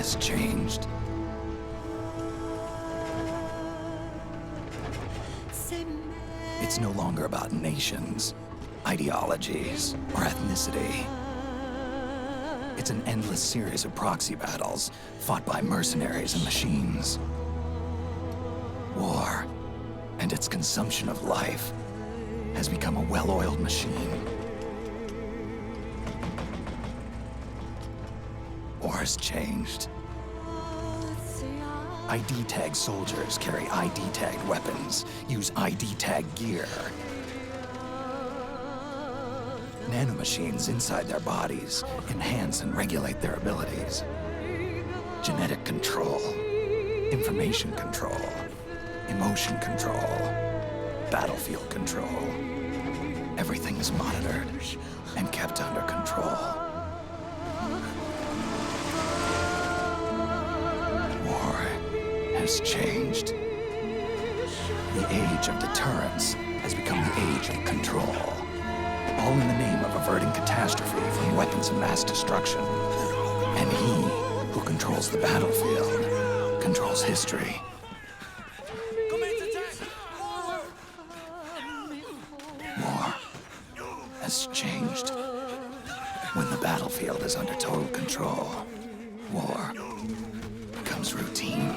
Has changed. It's no longer about nations, ideologies, or ethnicity. It's an endless series of proxy battles fought by mercenaries and machines. War, and its consumption of life, has become a well-oiled machine. War's changed. ID-tagged soldiers carry ID-tagged weapons, use ID-tagged gear. Nanomachines inside their bodies enhance and regulate their abilities. Genetic control, information control, emotion control, battlefield control. Everything is monitored and kept under control. Has changed. The age of deterrence has become the age of control. All in the name of averting catastrophe from weapons of mass destruction. And he who controls the battlefield controls history. War has changed. When the battlefield is under total control, war becomes routine.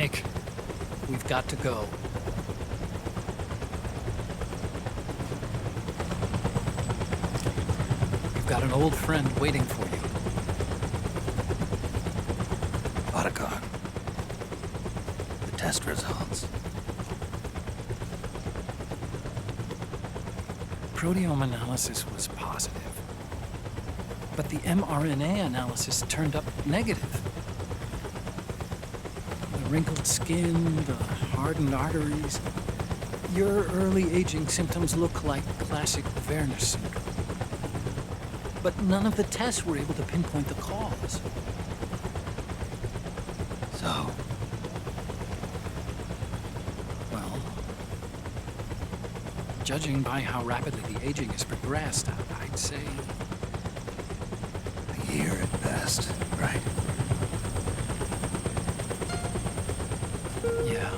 Snake, we've got to go. You've got an old friend waiting for you. Otacon. The test results. Proteome analysis was positive, but the mRNA analysis turned up negative. The wrinkled skin, the hardened arteries. Your early aging symptoms look like classic Werner syndrome. But none of the tests were able to pinpoint the cause. So, Well, judging by how rapidly the aging has progressed, I'd say... a year at best, right? yeah.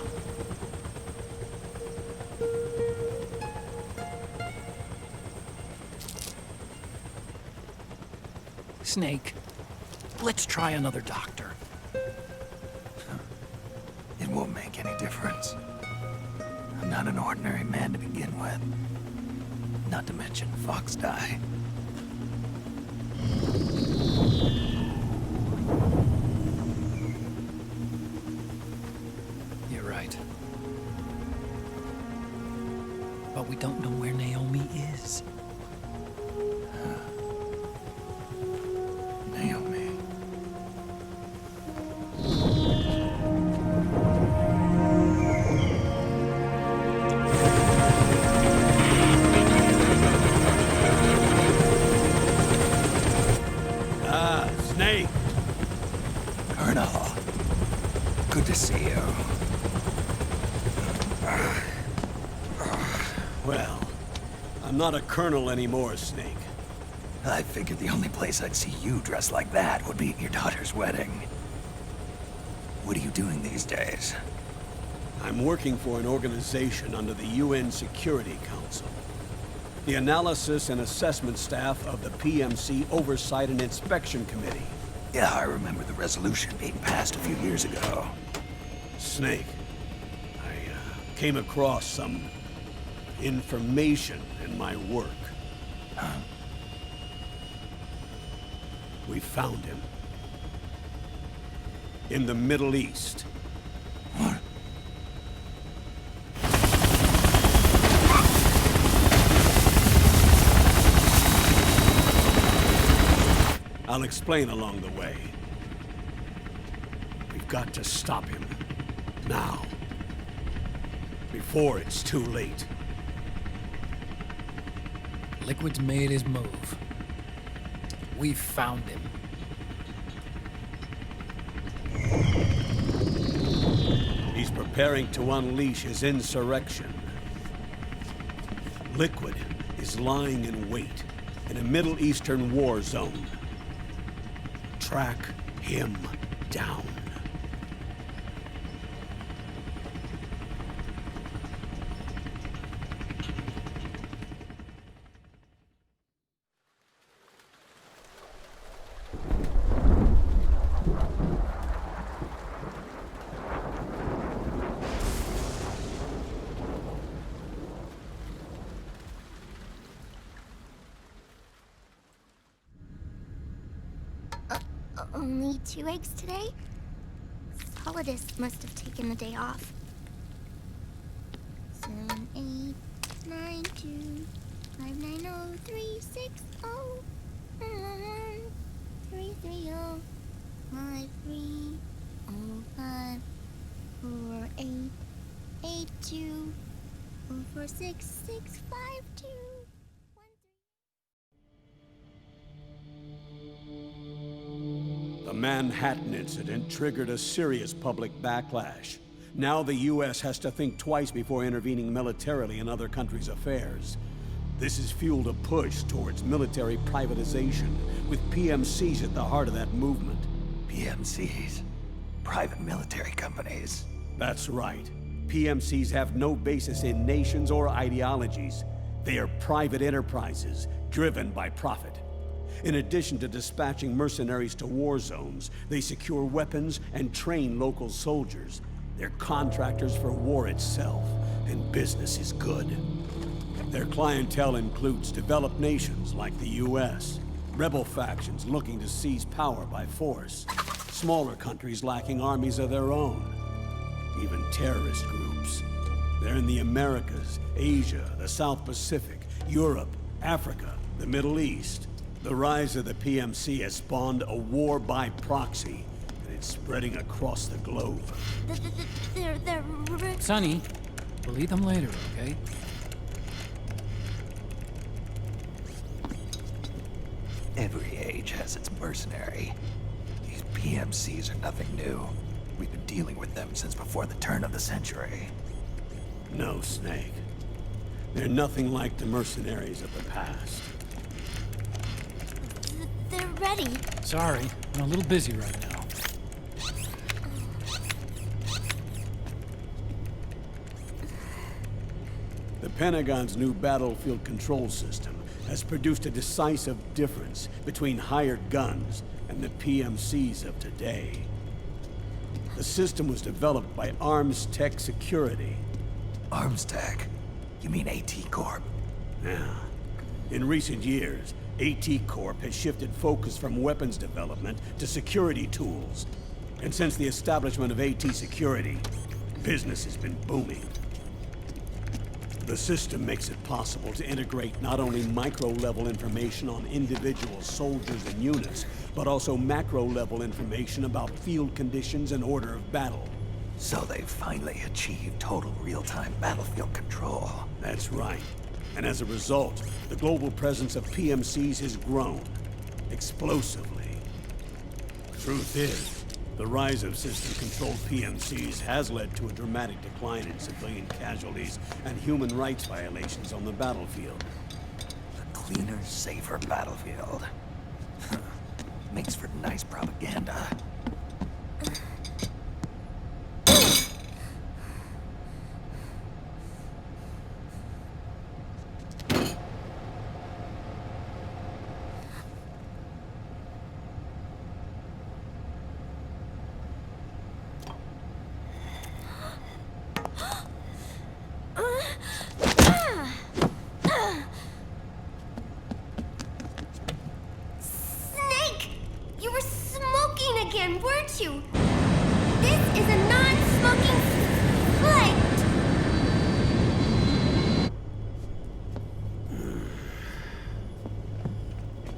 Snake, let's try another doctor. It won't make any difference. I'm not an ordinary man to begin with. Not to mention Fox die. You're right. But we don't know where Naomi is. Naomi. Snake! Colonel. Good to see you. Well, I'm not a colonel anymore, Snake. I figured the only place I'd see you dressed like that would be at your daughter's wedding. What are you doing these days? I'm working for an organization under the UN Security Council. The Analysis and Assessment Staff of the PMC Oversight and Inspection Committee. Yeah, I remember the resolution being passed a few years ago. Snake, I came across some information in my work. Huh? We found him. In the Middle East. What? I'll explain along the way. We've got to stop him. Now. Before it's too late. Liquid's made his move. We've found him. He's preparing to unleash his insurrection. Liquid is lying in wait in a Middle Eastern war zone. Track him down. Only 2 eggs today? Solidus must have taken the day off. 7, 8, 9, 2, 5, 9, 0, 3, 6, 0, 3, 3, 0, 5, 3, 0, 5, 4, 8, 8, 2, 0, 4, 6, 6, 5, 2. The Manhattan incident triggered a serious public backlash. Now the U.S. has to think twice before intervening militarily in other countries' affairs. This has fueled a push towards military privatization, with PMCs at the heart of that movement. PMCs? Private military companies? That's right. PMCs have no basis in nations or ideologies. They are private enterprises, driven by profit. In addition to dispatching mercenaries to war zones, they secure weapons and train local soldiers. They're contractors for war itself, and business is good. Their clientele includes developed nations like the US, rebel factions looking to seize power by force, smaller countries lacking armies of their own, even terrorist groups. They're in the Americas, Asia, the South Pacific, Europe, Africa, the Middle East. The rise of the PMC has spawned a war by proxy, and it's spreading across the globe. They're... Sonny, we'll eat them later, okay? Every age has its mercenary. These PMCs are nothing new. We've been dealing with them since before the turn of the century. No, Snake. They're nothing like the mercenaries of the past. They're ready. Sorry, I'm a little busy right now. The Pentagon's new battlefield control system has produced a decisive difference between hired guns and the PMCs of today. The system was developed by Arms Tech Security. Arms Tech? You mean AT Corp? Yeah. In recent years, AT Corp has shifted focus from weapons development to security tools. And since the establishment of AT Security, business has been booming. The system makes it possible to integrate not only micro-level information on individual soldiers and units, but also macro-level information about field conditions and order of battle. So they've finally achieved total real-time battlefield control. That's right. And as a result, the global presence of PMCs has grown explosively. Truth is, the rise of system-controlled PMCs has led to a dramatic decline in civilian casualties and human rights violations on the battlefield. A cleaner, safer battlefield. Makes for nice propaganda. Snake! You were smoking again, weren't you? This is a non-smoking flight!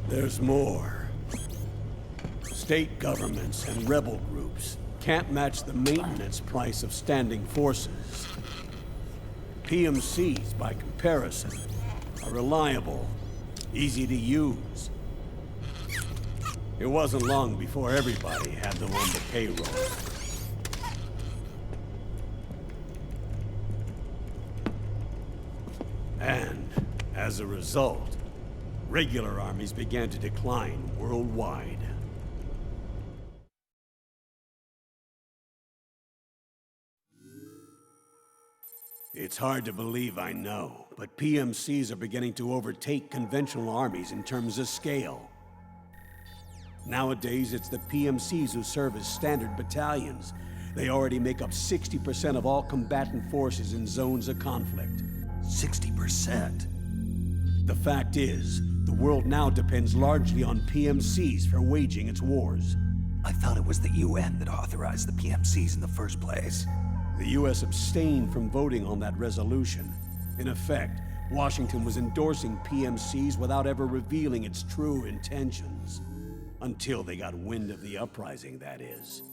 There's more. State governments and rebel groups can't match the maintenance price of standing forces. PMCs, by comparison, are reliable, easy to use. It wasn't long before everybody had them on the payroll. And, as a result, regular armies began to decline worldwide. It's hard to believe, I know, but PMCs are beginning to overtake conventional armies in terms of scale. Nowadays, it's the PMCs who serve as standard battalions. They already make up 60% of all combatant forces in zones of conflict. 60%? The fact is, the world now depends largely on PMCs for waging its wars. I thought it was the UN that authorized the PMCs in the first place. The US abstained from voting on that resolution. In effect, Washington was endorsing PMCs without ever revealing its true intentions. Until they got wind of the uprising, that is.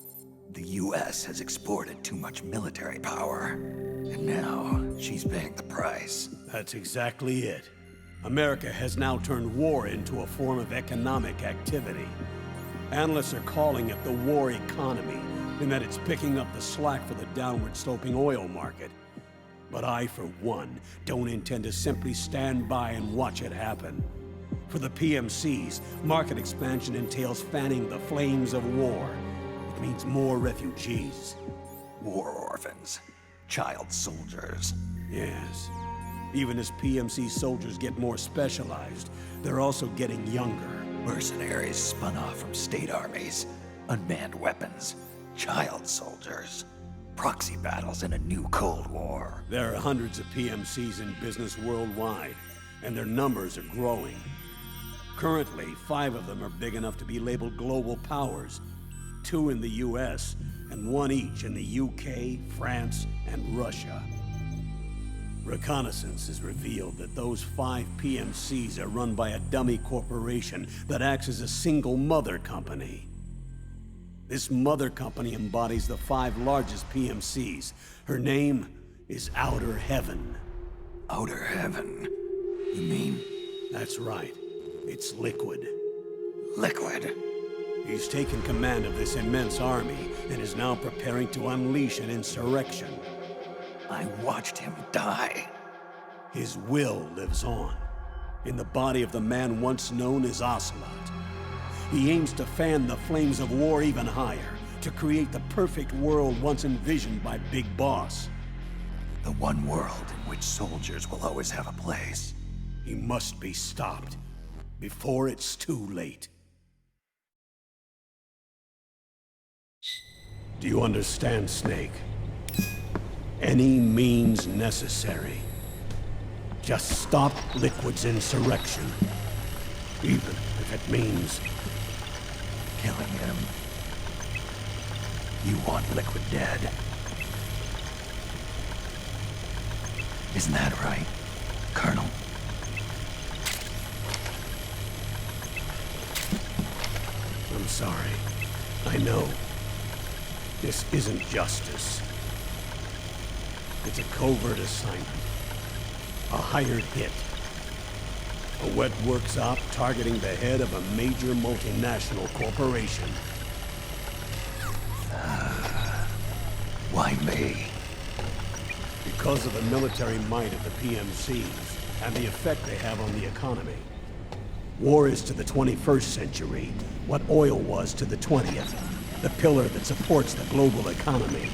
The US has exported too much military power, and now she's paying the price. That's exactly it. America has now turned war into a form of economic activity. Analysts are calling it the war economy, in that it's picking up the slack for the downward-sloping oil market. But I, for one, don't intend to simply stand by and watch it happen. For the PMCs, market expansion entails fanning the flames of war. It means more refugees. War orphans. Child soldiers. Yes. Even as PMC soldiers get more specialized, they're also getting younger. Mercenaries spun off from state armies. Unmanned weapons. Child soldiers. Proxy battles in a new Cold War. There are hundreds of PMCs in business worldwide, and their numbers are growing. Currently, 5 of them are big enough to be labeled global powers, 2 in the US, and 1 each in the UK, France, and Russia. Reconnaissance has revealed that those 5 PMCs are run by a dummy corporation that acts as a single mother company. This mother company embodies the 5 largest PMCs. Her name is Outer Heaven. Outer Heaven? You mean? That's right. It's Liquid. Liquid? He's taken command of this immense army and is now preparing to unleash an insurrection. I watched him die. His will lives on, in the body of the man once known as Ocelot. He aims to fan the flames of war even higher, to create the perfect world once envisioned by Big Boss. The one world in which soldiers will always have a place. He must be stopped, before it's too late. Do you understand, Snake? Any means necessary. Just stop Liquid's insurrection. Even if it means Killing him. You want Liquid dead. Isn't that right, Colonel? I'm sorry. I know. This isn't justice. It's a covert assignment. A hired hit. A wet works op targeting the head of a major multinational corporation. Why me? Because of the military might of the PMCs and the effect they have on the economy. War is to the 21st century what oil was to the 20th. The pillar that supports the global economy.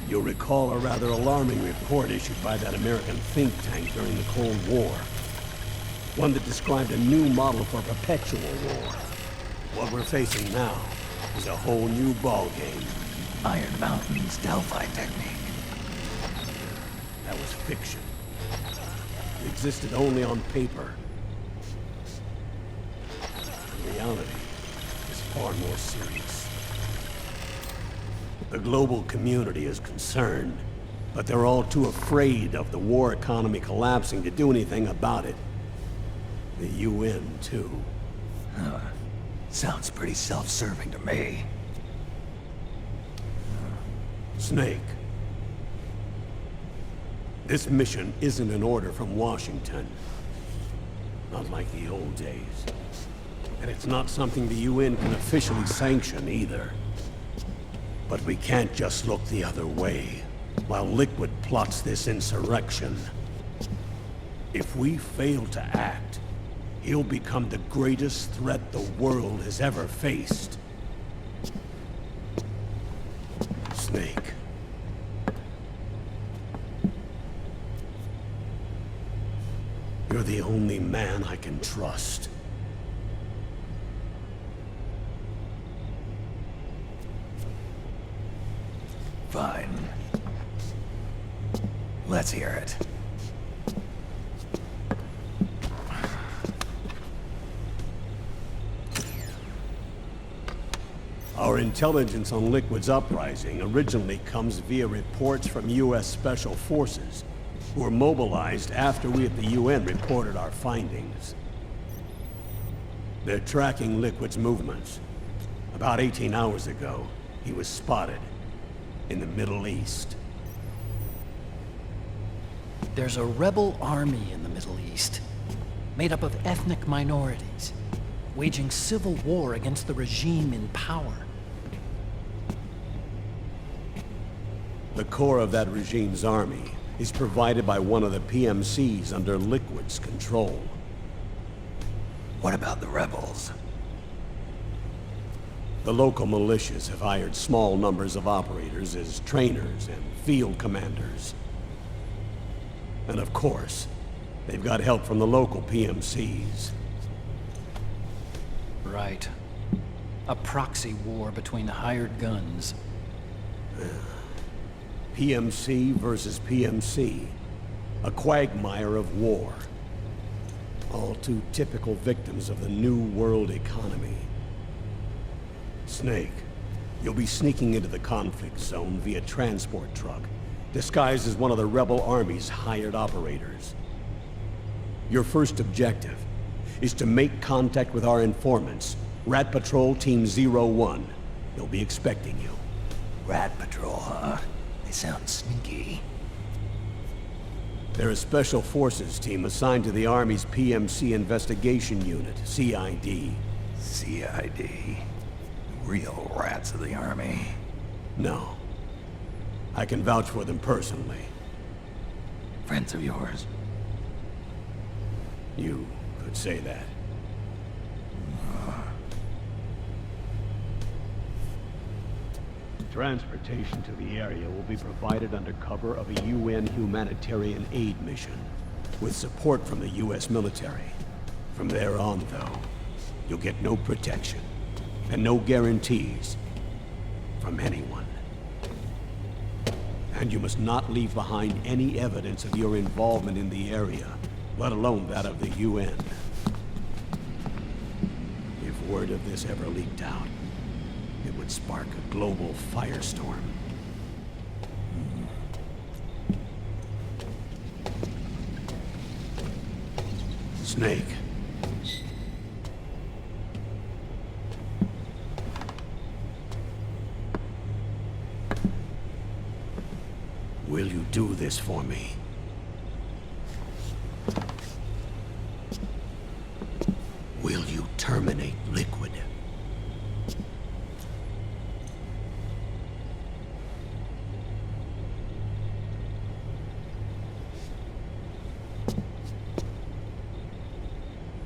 You'll recall a rather alarming report issued by that American think tank during the Cold War. One that described a new model for perpetual war. What we're facing now is a whole new ballgame. Iron Mountain's Delphi technique. That was fiction. It existed only on paper. The reality is far more serious. The global community is concerned, but they're all too afraid of the war economy collapsing to do anything about it. The UN, too. Sounds pretty self-serving to me. Snake. This mission isn't an order from Washington. Not like the old days. And it's not something the UN can officially sanction either. But we can't just look the other way, while Liquid plots this insurrection. If we fail to act, he'll become the greatest threat the world has ever faced. Snake. You're the only man I can trust. Fine. Let's hear it. Our intelligence on Liquid's uprising originally comes via reports from U.S. Special Forces, who were mobilized after we at the UN reported our findings. They're tracking Liquid's movements. About 18 hours ago, he was spotted in the Middle East. There's a rebel army in the Middle East, made up of ethnic minorities, waging civil war against the regime in power. The core of that regime's army is provided by one of the PMCs under Liquid's control. What about the rebels? The local militias have hired small numbers of operators as trainers and field commanders. And of course, they've got help from the local PMCs. Right. A proxy war between hired guns. PMC versus PMC. A quagmire of war. All too typical victims of the new world economy. Snake, you'll be sneaking into the conflict zone via transport truck, disguised as one of the rebel army's hired operators. Your first objective is to make contact with our informants, Rat Patrol Team 01. They'll be expecting you. Rat Patrol, huh? They sound sneaky. They're a special forces team assigned to the Army's PMC Investigation Unit, CID. CID. Real rats of the Army. No. I can vouch for them personally. Friends of yours? You could say that. Transportation to the area will be provided under cover of a UN humanitarian aid mission, with support from the US military. From there on, though, you'll get no protection, and no guarantees from anyone. And you must not leave behind any evidence of your involvement in the area, let alone that of the UN. If word of this ever leaked out, it would spark a global firestorm. Snake. Will you do this for me? Will you terminate Liquid?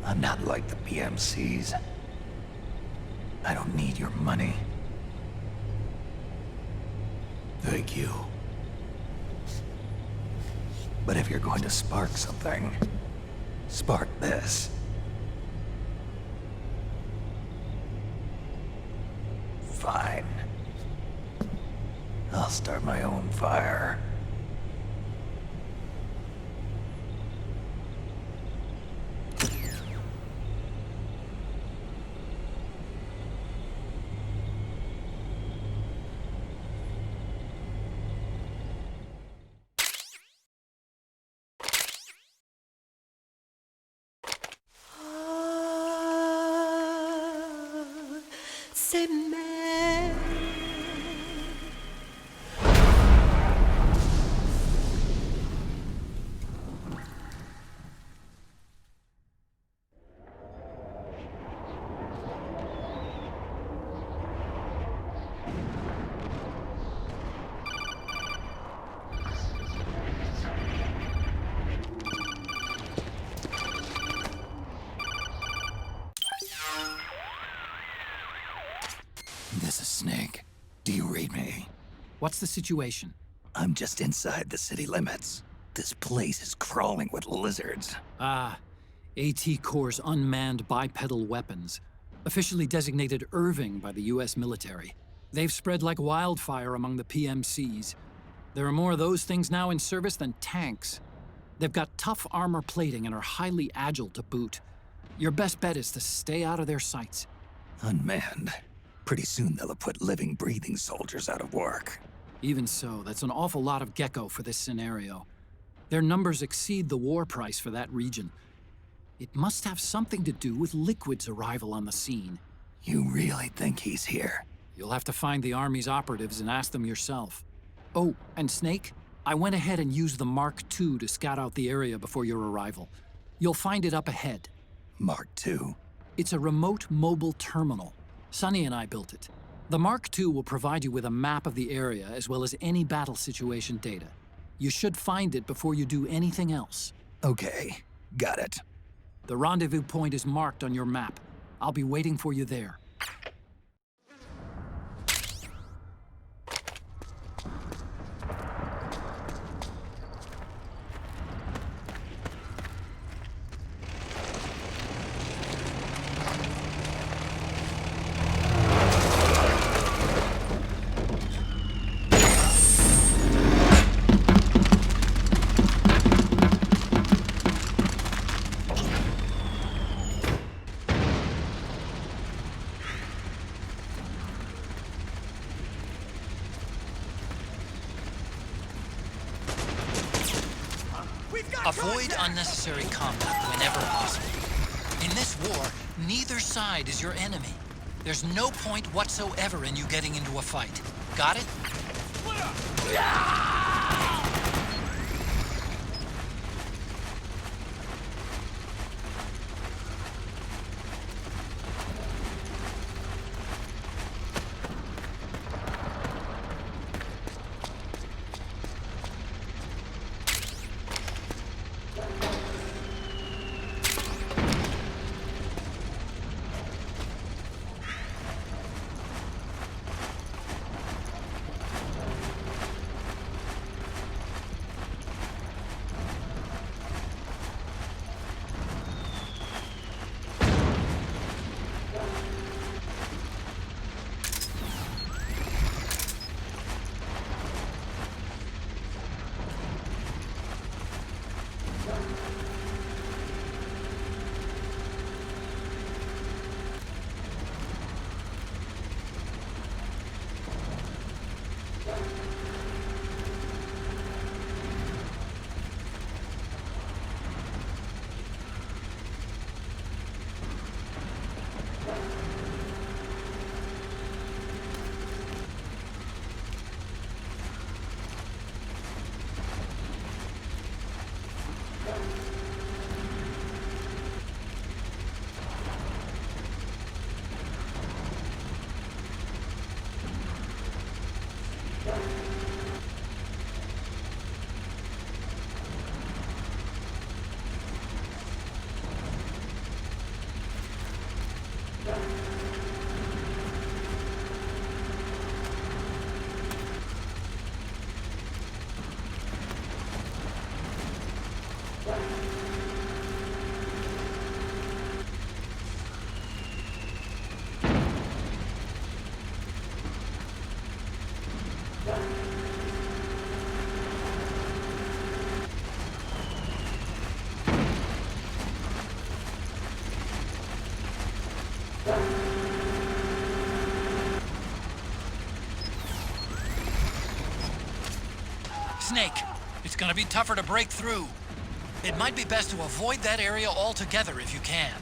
I'm not like the PMCs. I don't need your money. Thank you. But if you're going to spark something, spark this. Fine. I'll start my own fire. C'est mer. This is Snake. Do you read me? What's the situation? I'm just inside the city limits. This place is crawling with lizards. Ah, AT Corps' unmanned bipedal weapons. Officially designated Irving by the US military. They've spread like wildfire among the PMCs. There are more of those things now in service than tanks. They've got tough armor plating and are highly agile to boot. Your best bet is to stay out of their sights. Unmanned. Pretty soon they'll have put living, breathing soldiers out of work. Even so, that's an awful lot of gecko for this scenario. Their numbers exceed the war price for that region. It must have something to do with Liquid's arrival on the scene. You really think he's here? You'll have to find the Army's operatives and ask them yourself. Oh, and Snake, I went ahead and used the Mark II to scout out the area before your arrival. You'll find it up ahead. Mark II? It's a remote mobile terminal. Sonny and I built it. The Mark II will provide you with a map of the area as well as any battle situation data. You should find it before you do anything else. Okay, got it. The rendezvous point is marked on your map. I'll be waiting for you there. Avoid unnecessary combat whenever possible. In this war, neither side is your enemy. There's no point whatsoever in you getting into a fight. Got it? Snake, it's gonna be tougher to break through. It might be best to avoid that area altogether if you can.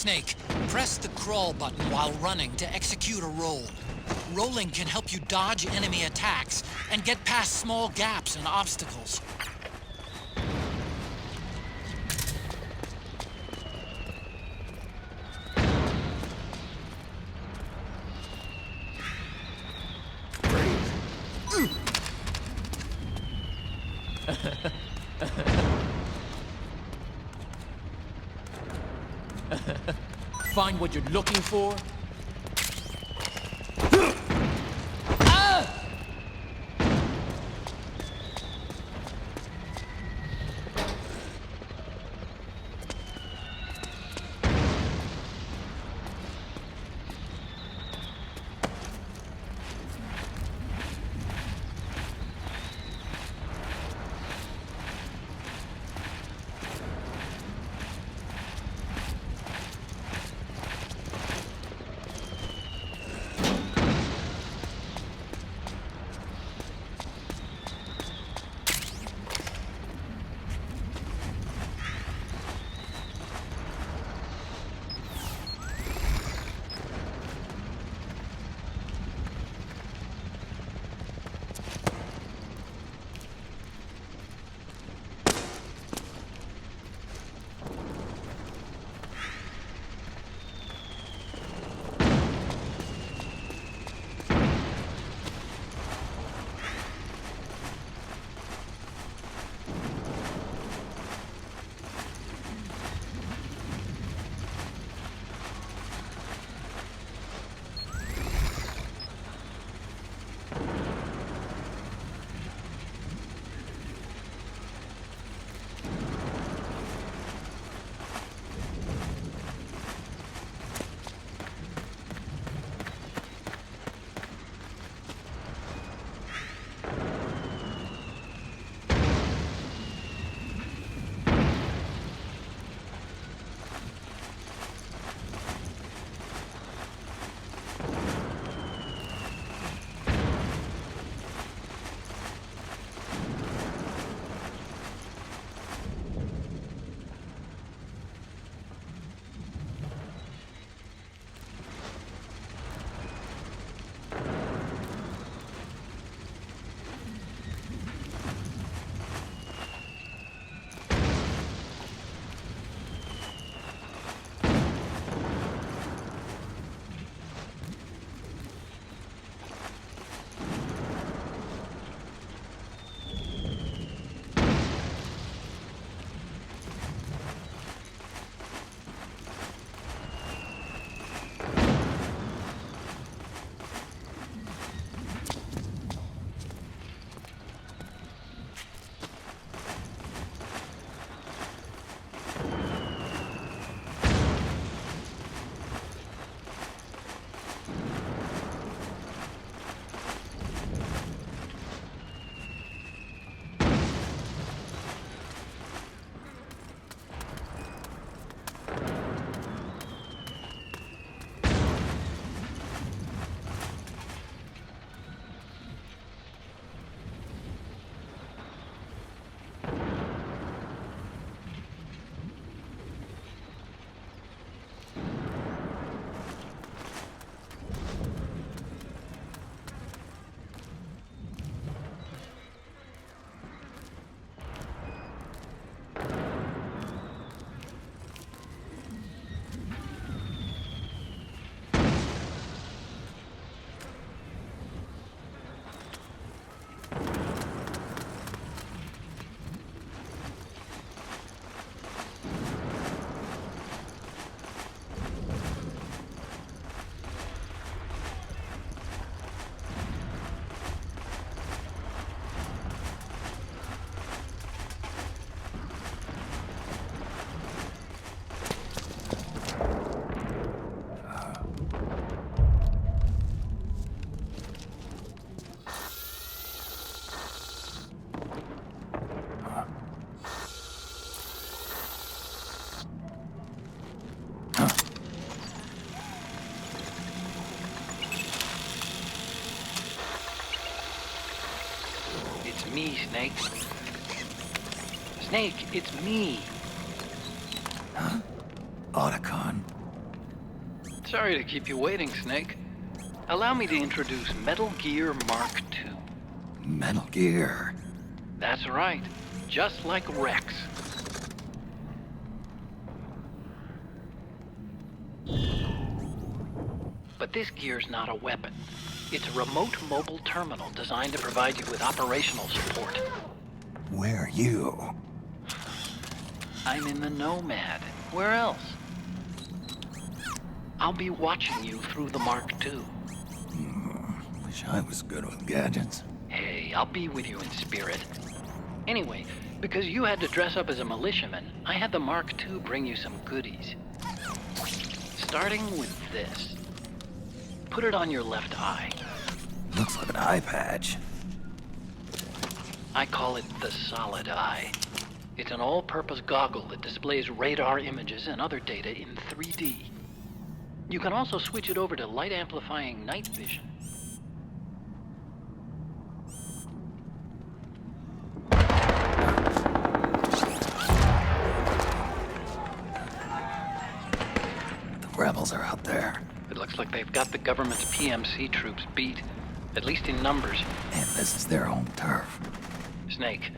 Snake, press the crawl button while running to execute a roll. Rolling can help you dodge enemy attacks and get past small gaps and obstacles. find what you're looking for? Me, Snake. Snake, it's me. Otacon. Sorry to keep you waiting, Snake. Allow me to introduce Metal Gear Mark II. Metal Gear. That's right. Just like Rex. But this gear's not a weapon. It's a remote mobile terminal designed to provide you with operational support. Where are you? I'm in the Nomad. Where else? I'll be watching you through the Mark II. Wish I was good with gadgets. Hey, I'll be with you in spirit. Anyway, because you had to dress up as a militiaman, I had the Mark II bring you some goodies. Starting with this. Put it on your left eye. Looks like an eye patch. I call it the Solid Eye. It's an all-purpose goggle that displays radar images and other data in 3D. You can also switch it over to light-amplifying night vision. The rebels are out there. It looks like they've got the government's PMC troops beat, at least in numbers. And this is their home turf. Snake,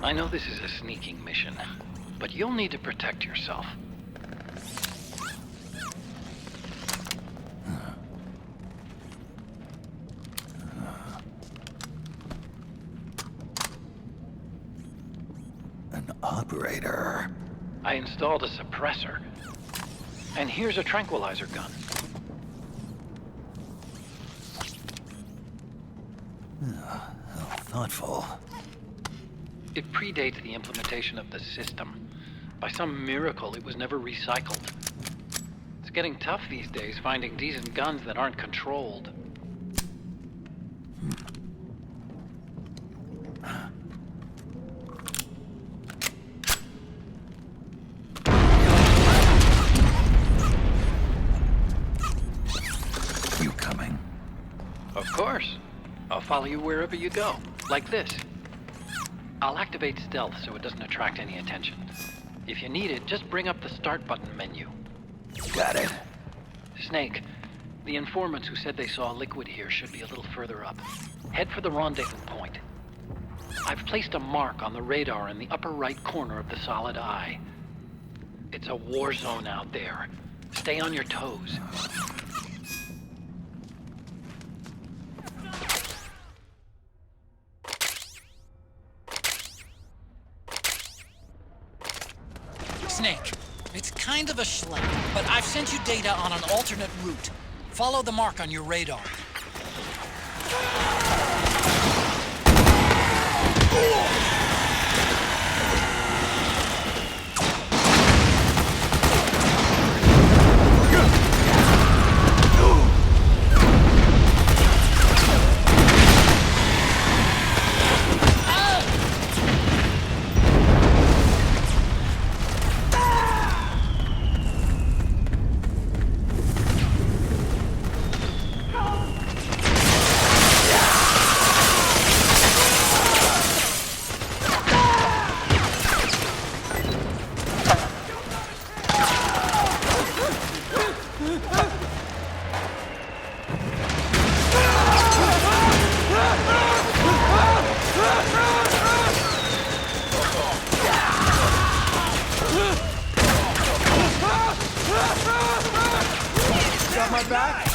I know this is a sneaking mission, but you'll need to protect yourself. An operator. I installed a suppressor. And here's a tranquilizer gun. How thoughtful. It predates the implementation of the system. By some miracle, it was never recycled. It's getting tough these days finding decent guns that aren't controlled. You coming? Of course. I'll follow you wherever you go, like this. I'll activate stealth so it doesn't attract any attention. If you need it, just bring up the start button menu. Got it. Snake, the informants who said they saw liquid here should be a little further up. Head for the rendezvous point. I've placed a mark on the radar in the upper right corner of the Solid Eye. It's a war zone out there. Stay on your toes. Snake, it's kind of a schlep, but I've sent you data on an alternate route. Follow the mark on your radar. Got my back?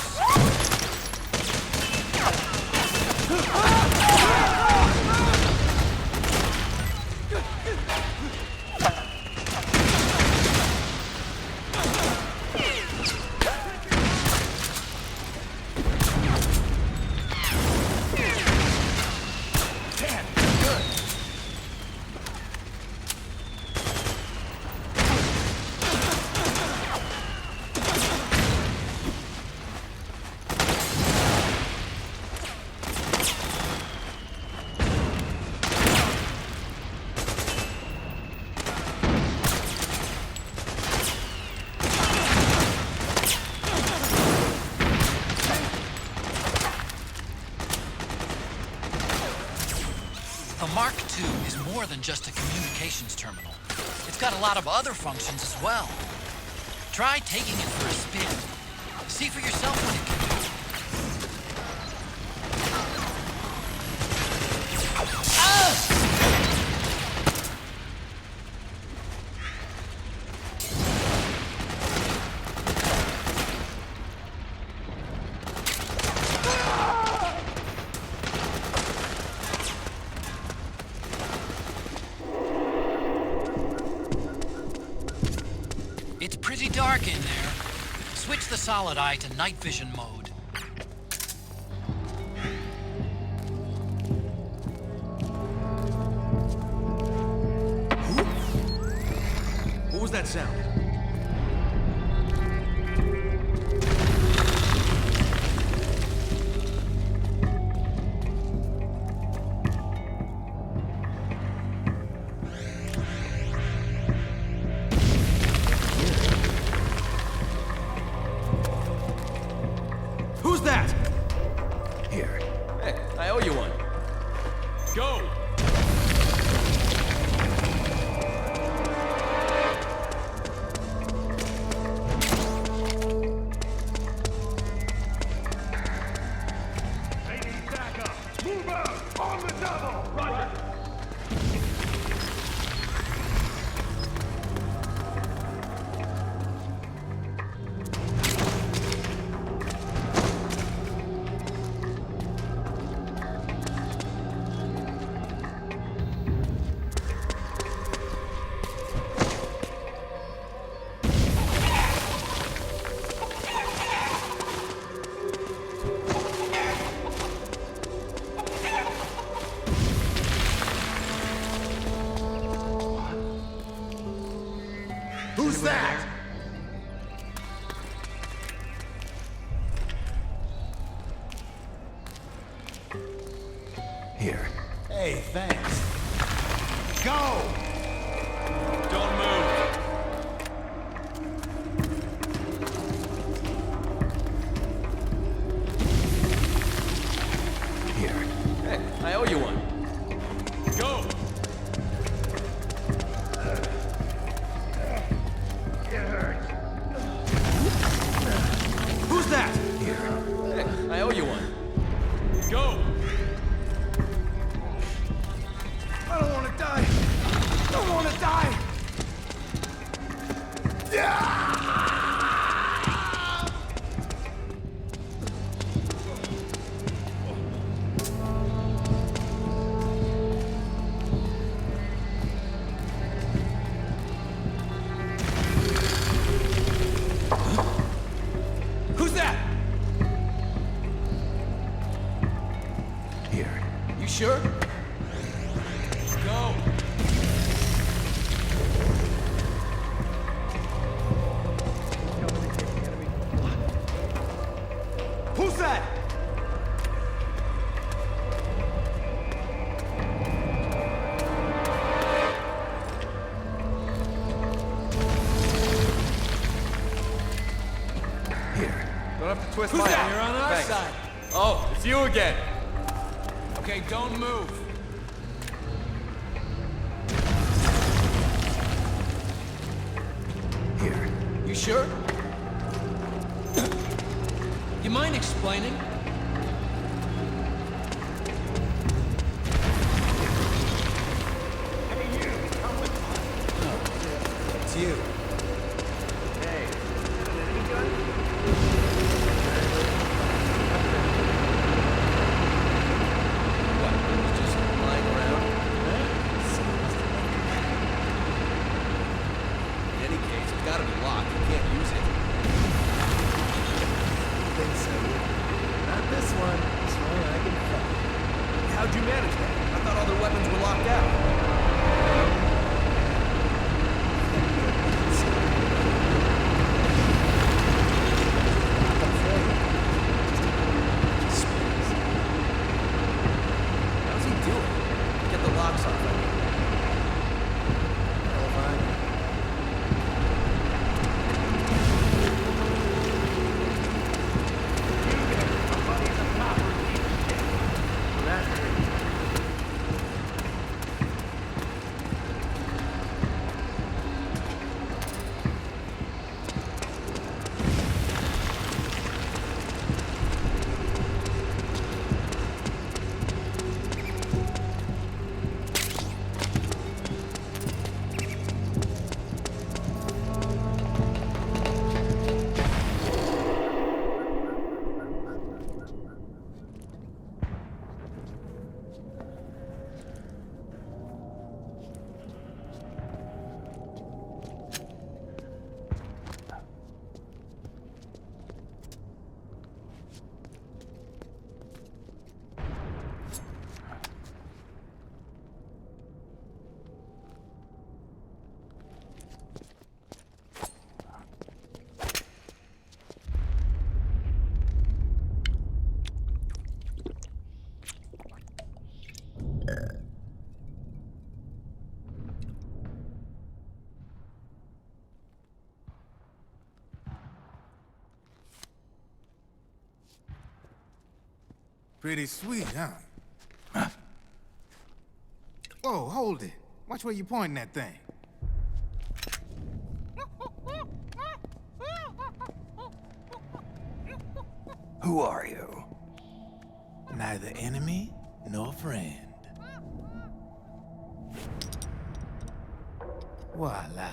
The Mark II is more than just a communications terminal. It's got a lot of other functions as well. Try taking it for a spin. See for yourself what it can do. It's pretty dark in there. Switch Switch the solid eye to night vision mode. What was that sound? Who's that? Here. Hey, I owe you one. Go! Who's that? Here. Hey, thanks. Go! Don't move. Here. Hey, I owe you one. Go! Who's that? Here. Hey, I owe you one. Go! I don't want to die. Don't want to die. Who's that? Here. You sure? Go! Who's that? Here. Don't have to twist Who's my that? arm. You're on our Thanks. side. Oh, it's you again. Okay, don't move. Here. You sure? You mind explaining? It's you. What? It's just lying around? In any case, it's gotta be locked. You can't use it. think so. Not this one. This one I can find. How'd you manage that? I thought all their weapons were locked out. How's he doing? Get the locks off. Pretty sweet, huh? Whoa, hold it. Watch where you pointing that thing. Who are you? Neither enemy nor friend. Voila.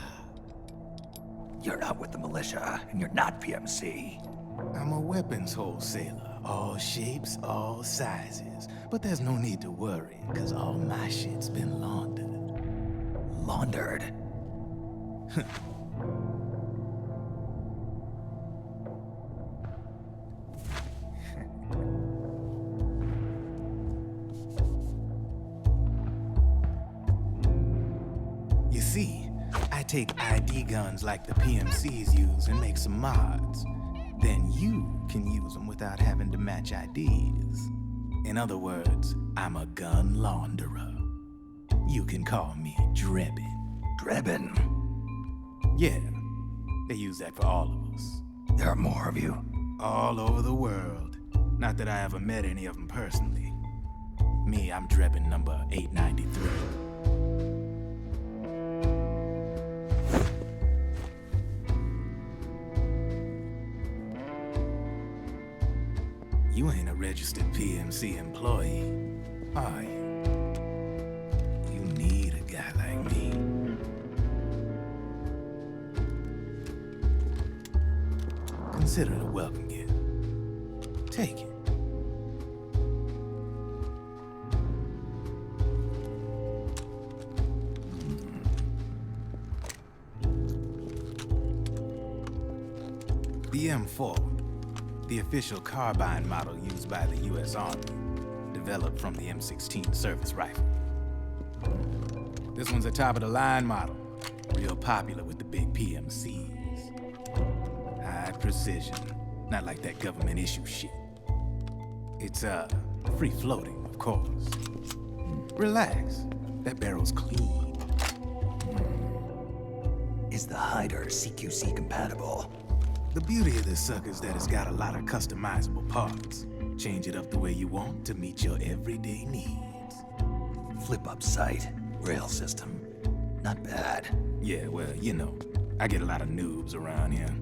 You're not with the militia, and you're not PMC. I'm a weapons wholesaler. All shapes, all sizes. But there's no need to worry, because all my shit's been laundered. Laundered? You see, I take ID guns like the PMCs use and make some mods. Then you can use them without having to match IDs. In other words, I'm a gun launderer. You can call me Drebin. Drebin? Yeah, they use that for all of us. There are more of you? All over the world. Not that I ever met any of them personally. Me, I'm Drebin number 893. You ain't a registered PMC employee, are you? You need a guy like me. Consider it a welcome gift. Take it. The M4. The official carbine model used by the U.S. Army, developed from the M16 service rifle. This one's a top-of-the-line model, real popular with the big PMCs. High precision, not like that government issue shit. It's, free-floating, of course. Relax, that barrel's clean. Is the hider CQC compatible? The beauty of this sucker is that it's got a lot of customizable parts. Change it up the way you want to meet your everyday needs. Flip-up sight, rail system. Not bad. Yeah, well, you know, I get a lot of noobs around here.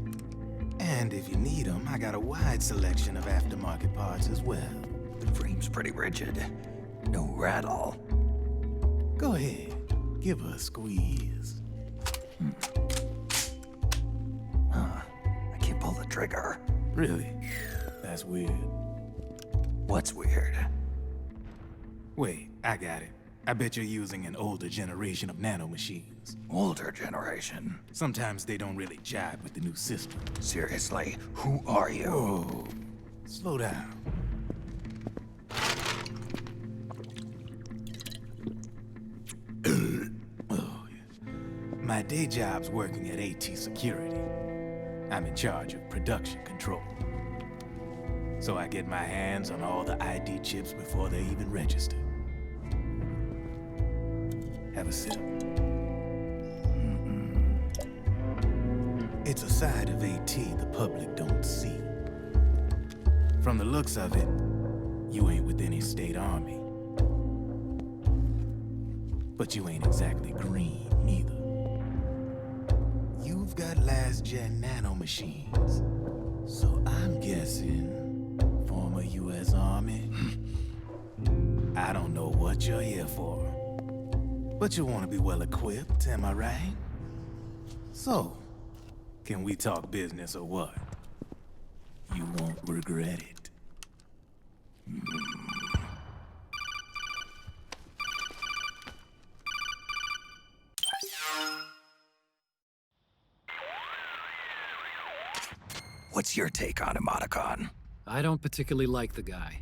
And if you need them, I got a wide selection of aftermarket parts as well. The frame's pretty rigid. No rattle. Go ahead, give her a squeeze. Pull the trigger. Really? That's weird. What's weird? Wait, I got it. I bet you're using an older generation of nanomachines. Older generation? Sometimes they don't really jive with the new system. Seriously, who are you? Whoa. Slow down. Oh, yes. My day job's working at AT Security. I'm in charge of production control. So I get my hands on all the ID chips before they even register. Have a sip. It's a side of AT the public don't see. From the looks of it, you ain't with any state army. But you ain't exactly green, neither. You've got last-gen nanomachines. So I'm guessing former U.S. Army. I don't know what you're here for. But you want to be well-equipped, am I right? So, can we talk business or what? You won't regret it. What's your take on Emoticon? I don't particularly like the guy.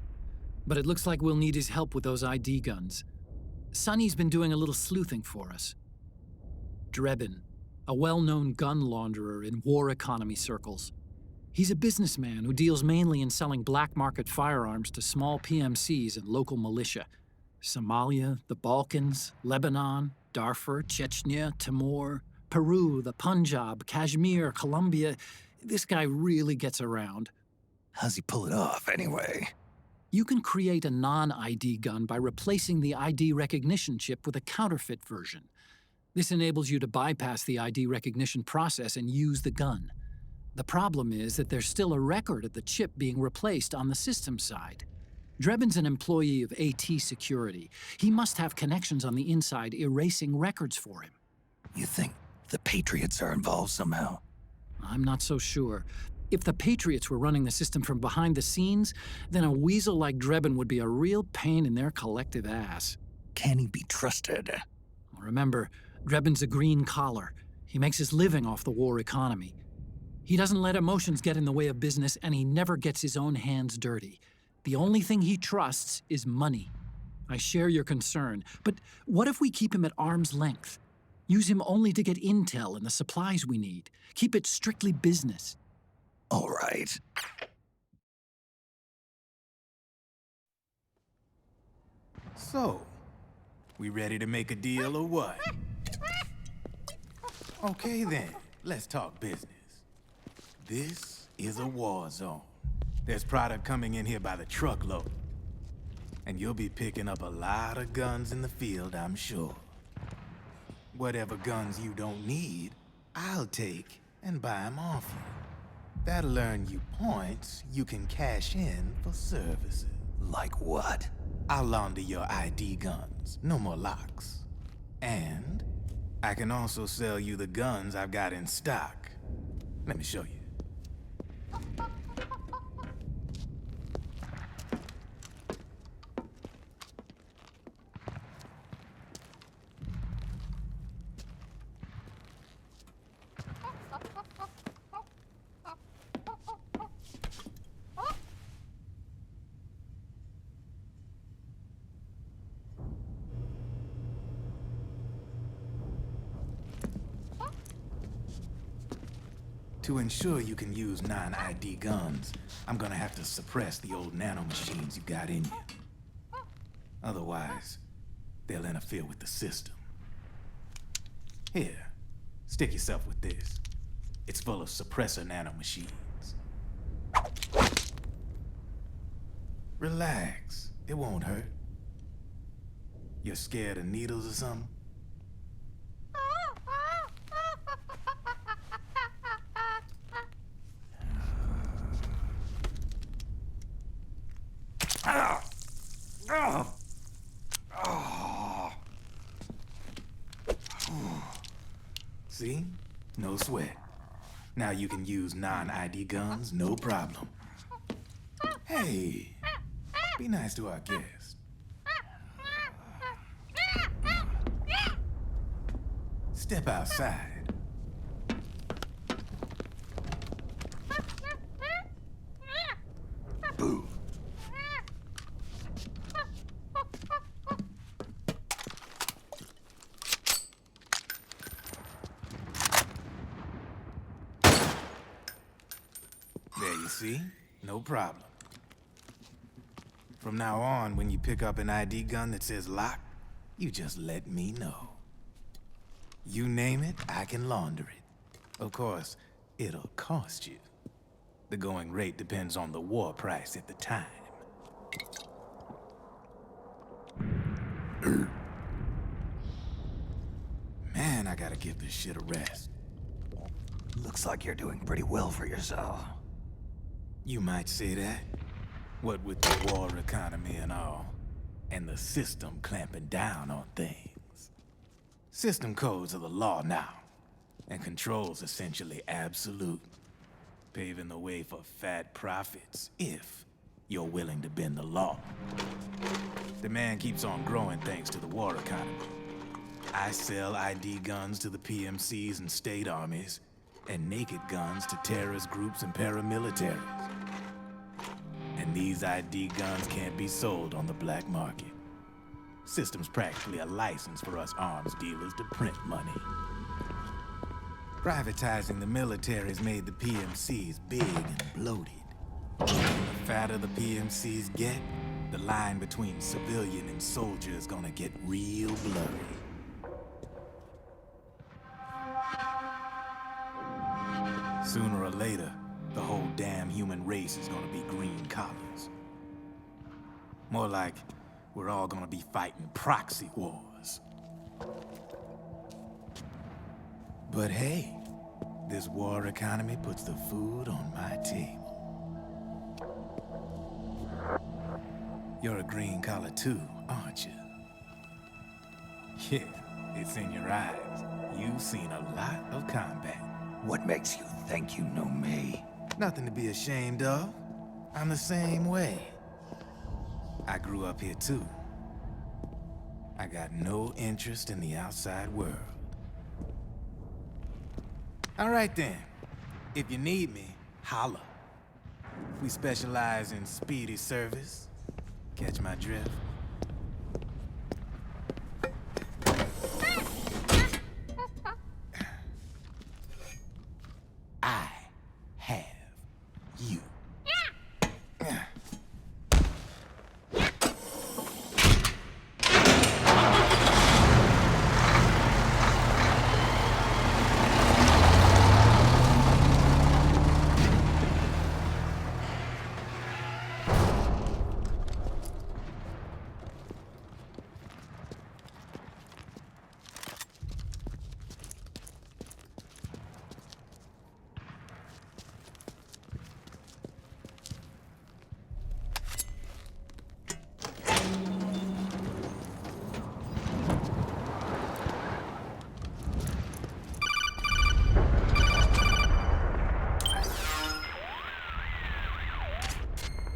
But it looks like we'll need his help with those ID guns. Sonny's been doing a little sleuthing for us. Drebin, a well-known gun launderer in war economy circles. He's a businessman who deals mainly in selling black market firearms to small PMCs and local militia. Somalia, the Balkans, Lebanon, Darfur, Chechnya, Timor, Peru, the Punjab, Kashmir, Colombia. This guy really gets around. How's he pull it off, anyway? You can create a non-ID gun by replacing the ID recognition chip with a counterfeit version. This enables you to bypass the ID recognition process and use the gun. The problem is that there's still a record of the chip being replaced on the system side. Drebin's an employee of AT Security. He must have connections on the inside erasing records for him. You think the Patriots are involved somehow? I'm not so sure. If the Patriots were running the system from behind the scenes, then a weasel like Drebin would be a real pain in their collective ass. Can he be trusted? Remember, Drebin's a green collar. He makes his living off the war economy. He doesn't let emotions get in the way of business, and he never gets his own hands dirty. The only thing he trusts is money. I share your concern, but what if we keep him at arm's length? Use him only to get intel and the supplies we need. Keep it strictly business. All right. So, we ready to make a deal or what? Okay then, let's talk business. This is a war zone. There's product coming in here by the truckload. And you'll be picking up a lot of guns in the field, I'm sure. Whatever guns you don't need, I'll take and buy them off you. That'll earn you points you can cash in for services. Like what? I'll launder your ID guns, no more locks. And I can also sell you the guns I've got in stock. Let me show you. To ensure you can use non-ID guns, I'm gonna have to suppress the old nanomachines you got in you. Otherwise, they'll interfere with the system. Here, stick yourself with this. It's full of suppressor nanomachines. Relax, it won't hurt. You're scared of needles or something? See? No sweat. Now you can use non-ID guns, no problem. Hey, be nice to our guest. Step outside. Boo. There you see? No problem. From now on, when you pick up an ID gun that says lock, you just let me know. You name it, I can launder it. Of course, it'll cost you. The going rate depends on the war price at the time. Man, I gotta give this shit a rest. Looks like you're doing pretty well for yourself. You might say that. What with the war economy and all, and the system clamping down on things. System codes are the law now, and control's essentially absolute, paving the way for fat profits if you're willing to bend the law. Demand keeps on growing thanks to the war economy. I sell ID guns to the PMCs and state armies, and naked guns to terrorist groups and paramilitaries. And these ID guns can't be sold on the black market. System's practically a license for us arms dealers to print money. Privatizing the military's made the PMCs big and bloated. The fatter the PMCs get, the line between civilian and soldier is gonna get real blurry. Sooner or later, the whole damn human race is gonna be green collars. More like we're all gonna be fighting proxy wars. But hey, this war economy puts the food on my table. You're a green collar too, aren't you? Yeah, it's in your eyes. You've seen a lot of combat. What makes you think you know me? Nothing to be ashamed of. I'm the same way. I grew up here too. I got no interest in the outside world. All right then. If you need me, holla. We specialize in speedy service. Catch my drift? I have you.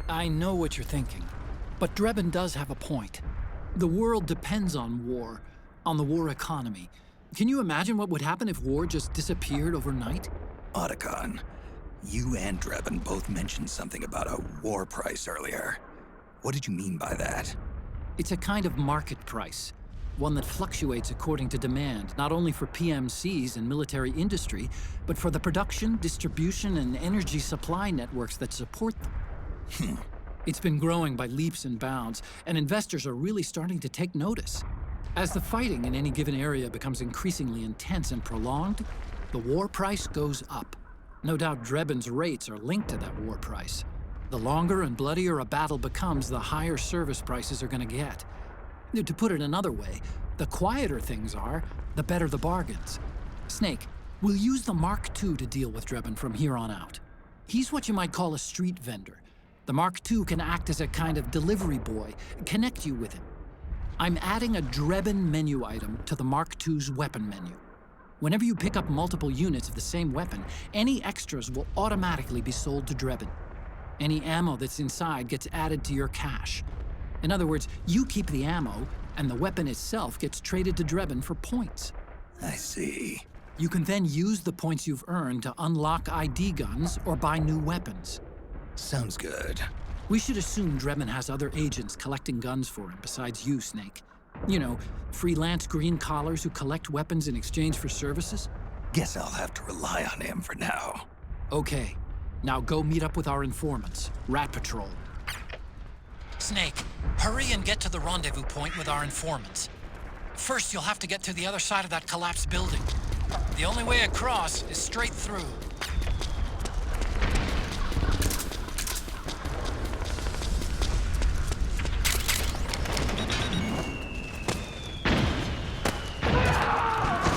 I know what you're thinking, but Drebin does have a point. The world depends on war, on the war economy. Can you imagine what would happen if war just disappeared overnight? Otacon, you and Drebin both mentioned something about a war price earlier. What did you mean by that? It's a kind of market price, one that fluctuates according to demand, not only for PMCs and military industry, but for the production, distribution, and energy supply networks that support them. It's been growing by leaps and bounds, and investors are really starting to take notice. As the fighting in any given area becomes increasingly intense and prolonged, the war price goes up. No doubt Drebin's rates are linked to that war price. The longer and bloodier a battle becomes, the higher service prices are going to get. To put it another way, the quieter things are, the better the bargains. Snake, we'll use the Mark II to deal with Drebin from here on out. He's what you might call a street vendor. The Mark II can act as a kind of delivery boy, connect you with him. I'm adding a Drebin menu item to the Mark II's weapon menu. Whenever you pick up multiple units of the same weapon, any extras will automatically be sold to Drebin. Any ammo that's inside gets added to your cache. In other words, you keep the ammo, and the weapon itself gets traded to Drebin for points. I see. You can then use the points you've earned to unlock ID guns or buy new weapons. Sounds good. We should assume Drebin has other agents collecting guns for him besides you, Snake. You know, freelance green collars who collect weapons in exchange for services? Guess I'll have to rely on him for now. Okay. Now go meet up with our informants, Rat Patrol. Snake, hurry and get to the rendezvous point with our informants. First, you'll have to get to the other side of that collapsed building. The only way across is straight through.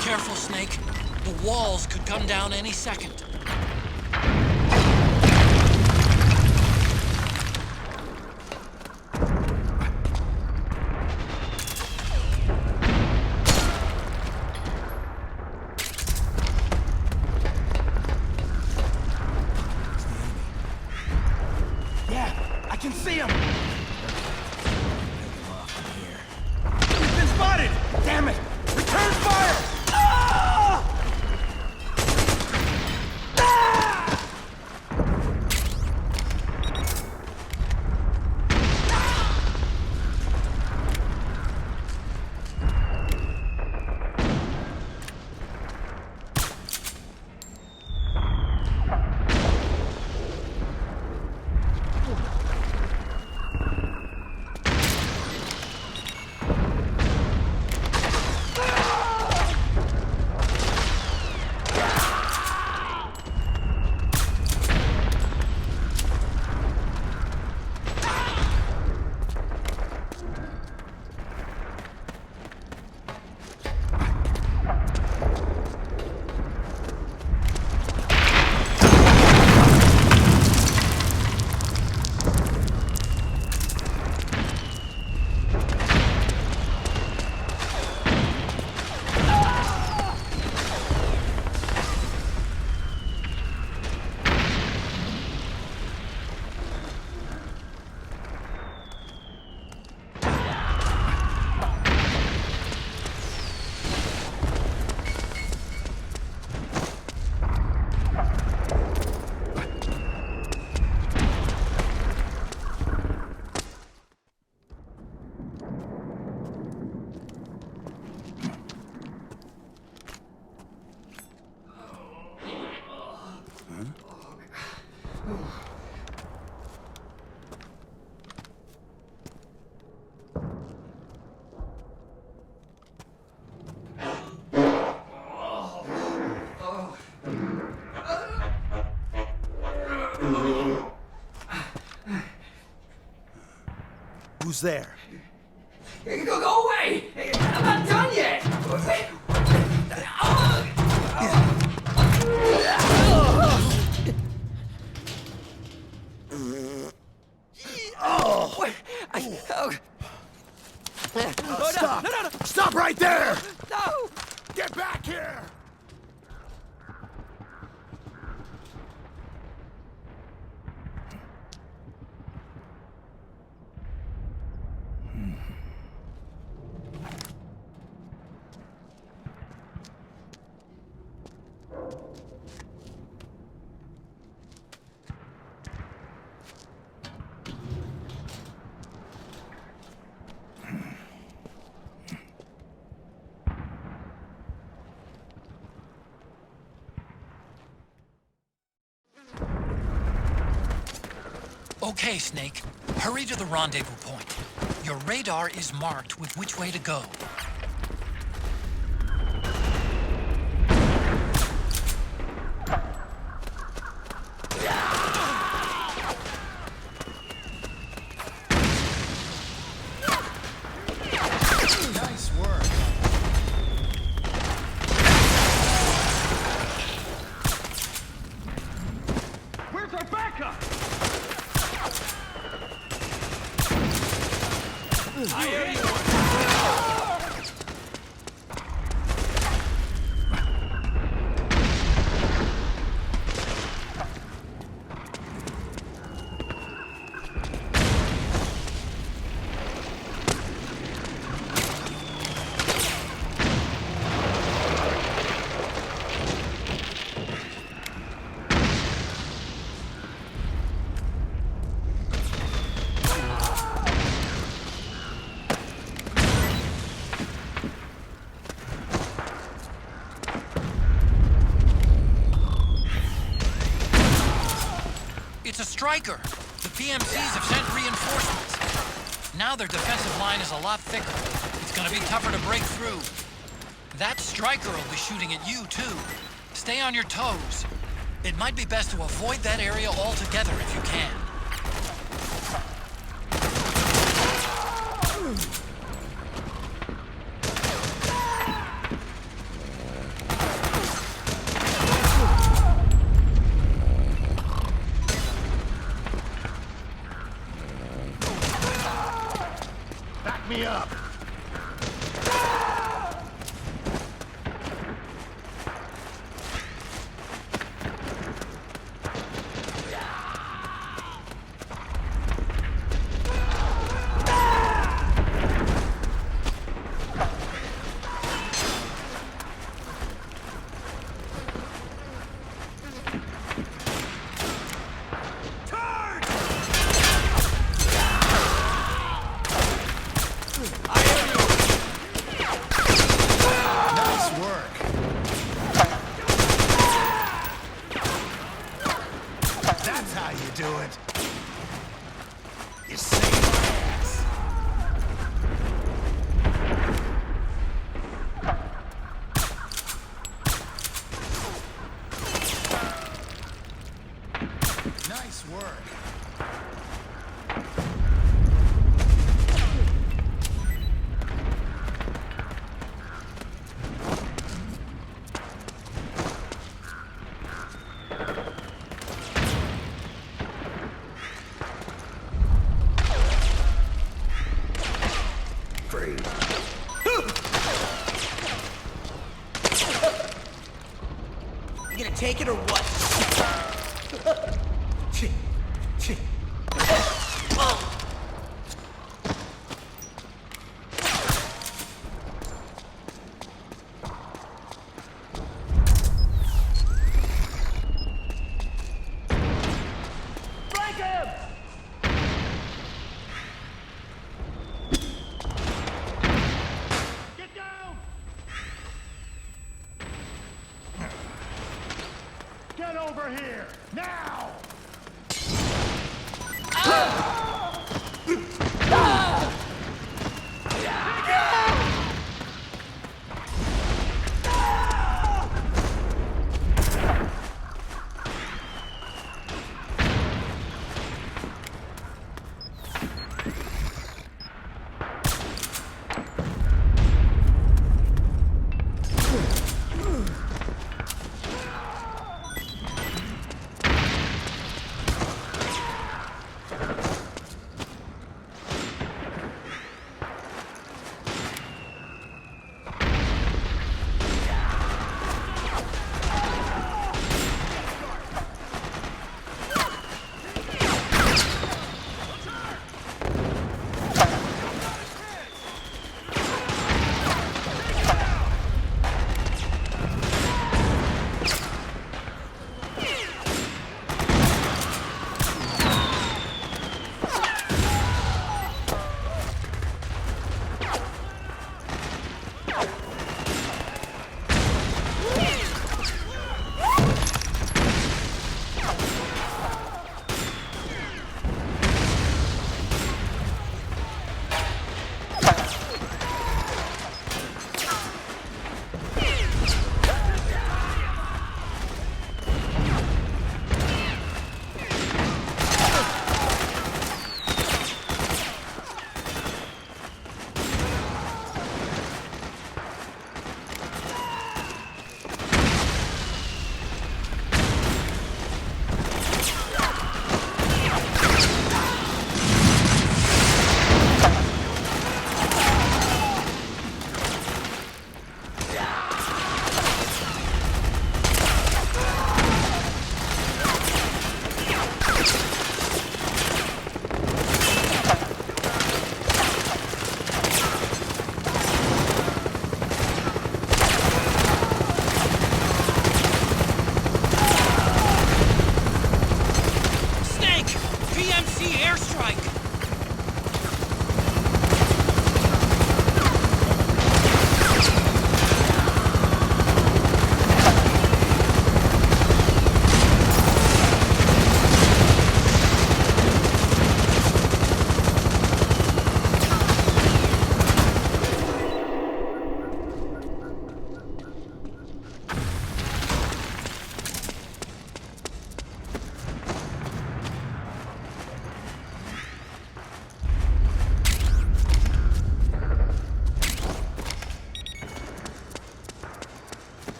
Careful, Snake. The walls could come down any second. Yeah, I can see him! He's been spotted! Damn it! Return fire! Ah! Ah! Who's there? Go away! I'm not done yet! Stop! No. Stop right there! No! Get back here! Okay, Snake. Hurry to the rendezvous point. Your radar is marked with which way to go. Nice work. Where's our backup? I am you. It's a striker. The PMCs have sent reinforcements. Now their defensive line is a lot thicker. It's gonna be tougher to break through. That striker will be shooting at you, too. Stay on your toes. It might be best to avoid that area altogether if you can. Back me up. You gonna take it or what? Break him! Get down! Get over here! Now!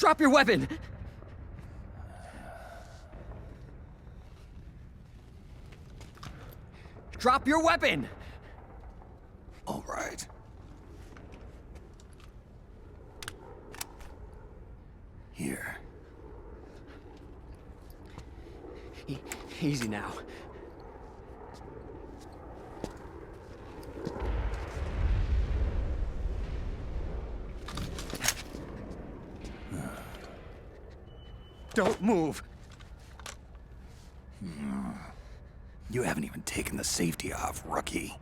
Drop your weapon! Drop your weapon! All right. Here. Easy now. Don't move! You haven't even taken the safety off, rookie.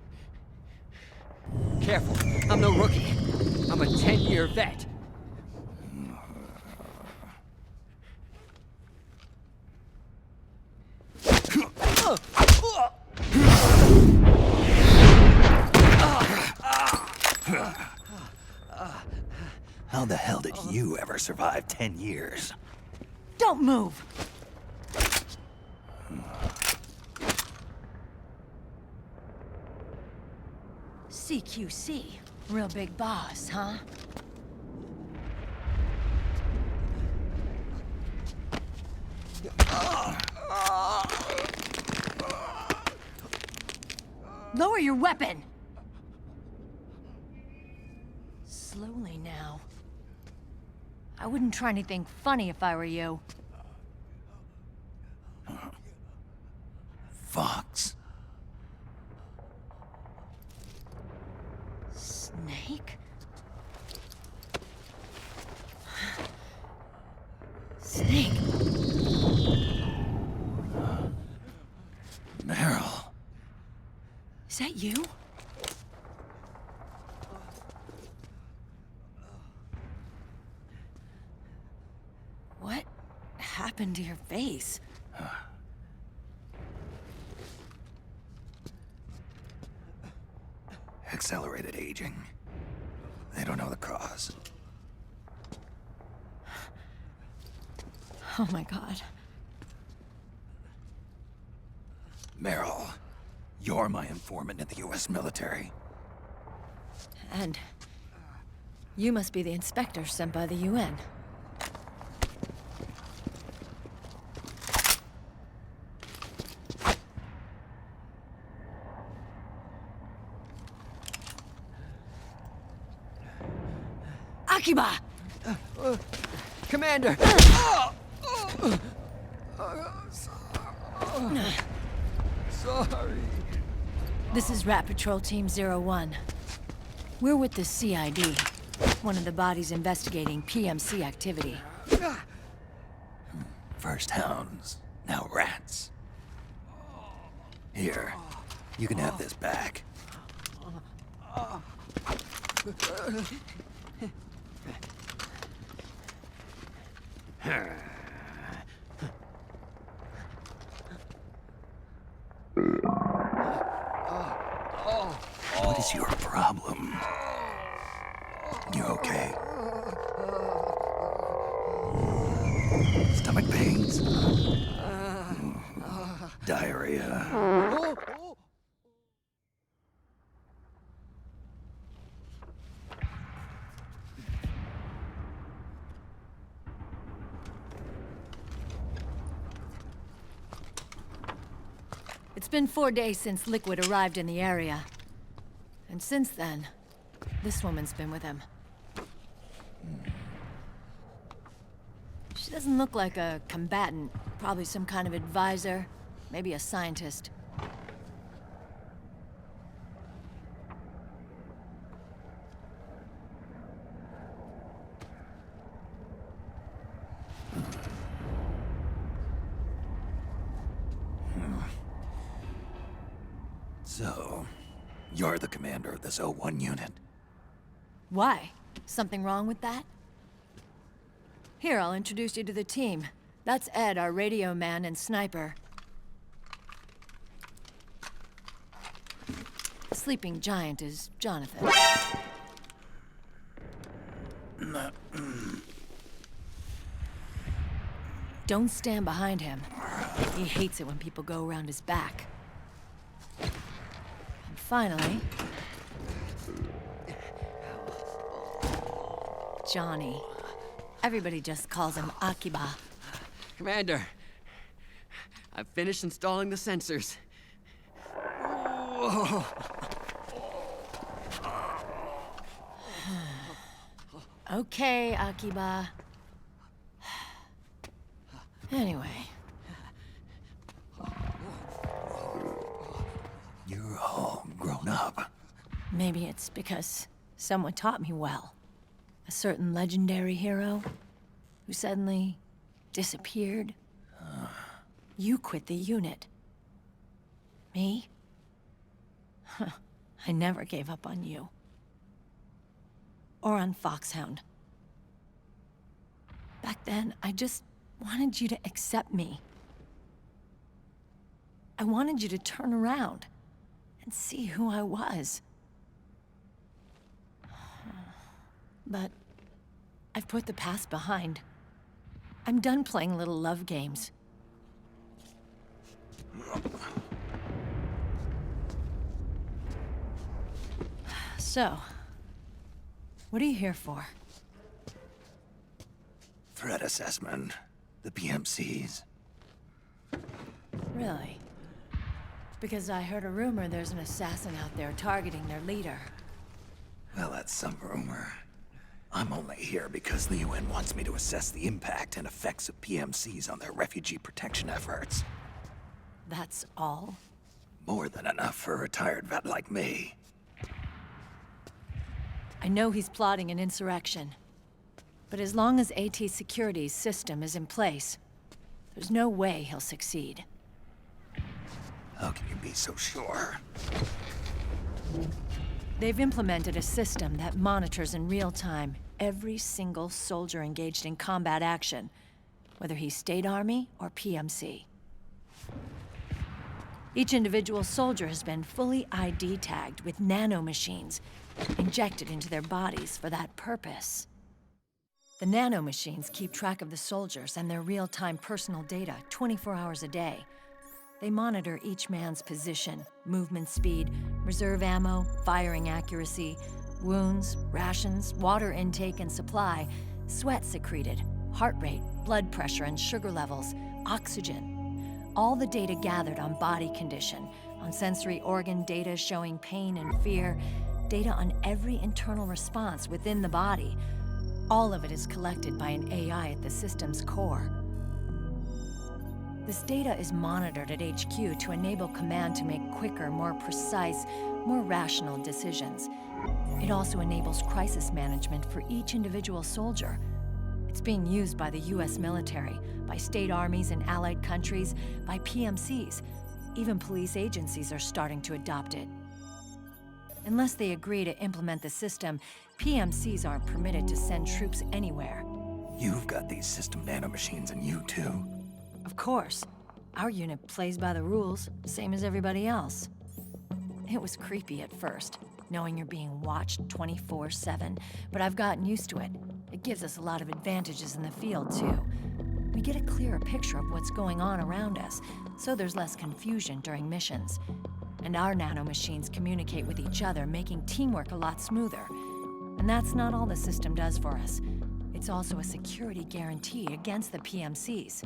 Careful, I'm no rookie. I'm a 10-year vet. How the hell did you ever survive 10 years? Don't move! CQC. Real big boss, huh? Lower your weapon! Slowly now. I wouldn't try anything funny if I were you. Fox. Snake? Snake? Meryl. Is that you? What happened to your face? Accelerated aging. They don't know the cause. Oh my god. Meryl, you're my informant in the U.S. military. And you must be the inspector sent by the UN. Akiba! Commander! Sorry. This is Rat Patrol Team 01. We're with the CID, one of the bodies investigating PMC activity. First hounds, now rats. Here, you can have this back. What is your problem? You okay? Stomach pains? Diarrhea? It's been 4 days since Liquid arrived in the area. And since then, this woman's been with him. She doesn't look like a combatant. Probably some kind of advisor, maybe a scientist. So, you're the commander of this O1 unit? Why? Something wrong with that? Here, I'll introduce you to the team. That's Ed, our radio man and sniper. The sleeping giant is Jonathan. Don't stand behind him. He hates it when people go around his back. And finally... Johnny. Everybody just calls him Akiba. Commander, I've finished installing the sensors. Whoa. Okay, Akiba. Anyway. You're all grown up. Maybe it's because someone taught me well. A certain legendary hero who suddenly disappeared. You quit the unit. Me? I never gave up on you. Or on Foxhound. Back then, I just wanted you to accept me. I wanted you to turn around and see who I was. But I've put the past behind. I'm done playing little love games. So, what are you here for? Threat assessment. The PMCs. Really? Because I heard a rumor there's an assassin out there targeting their leader. Well, that's some rumor. I'm only here because the UN wants me to assess the impact and effects of PMCs on their refugee protection efforts. That's all? More than enough for a retired vet like me. I know he's plotting an insurrection. But as long as AT Security's system is in place, there's no way he'll succeed. How can you be so sure? They've implemented a system that monitors in real time every single soldier engaged in combat action, whether he's State Army or PMC. Each individual soldier has been fully ID tagged with nanomachines injected into their bodies for that purpose. The nanomachines keep track of the soldiers and their real-time personal data 24 hours a day. They monitor each man's position, movement speed, reserve ammo, firing accuracy, wounds, rations, water intake and supply, sweat secreted, heart rate, blood pressure and sugar levels, oxygen. All the data gathered on body condition, on sensory organ data showing pain and fear, data on every internal response within the body. All of it is collected by an AI at the system's core. This data is monitored at HQ to enable command to make quicker, more precise, more rational decisions. It also enables crisis management for each individual soldier. It's being used by the US military, by state armies in allied countries, by PMCs. Even police agencies are starting to adopt it. Unless they agree to implement the system, PMCs aren't permitted to send troops anywhere. You've got these system nanomachines in you too. Of course. Our unit plays by the rules, same as everybody else. It was creepy at first, knowing you're being watched 24/7, but I've gotten used to it. It gives us a lot of advantages in the field, too. We get a clearer picture of what's going on around us, so there's less confusion during missions. And our nanomachines communicate with each other, making teamwork a lot smoother. And that's not all the system does for us. It's also a security guarantee against the PMCs.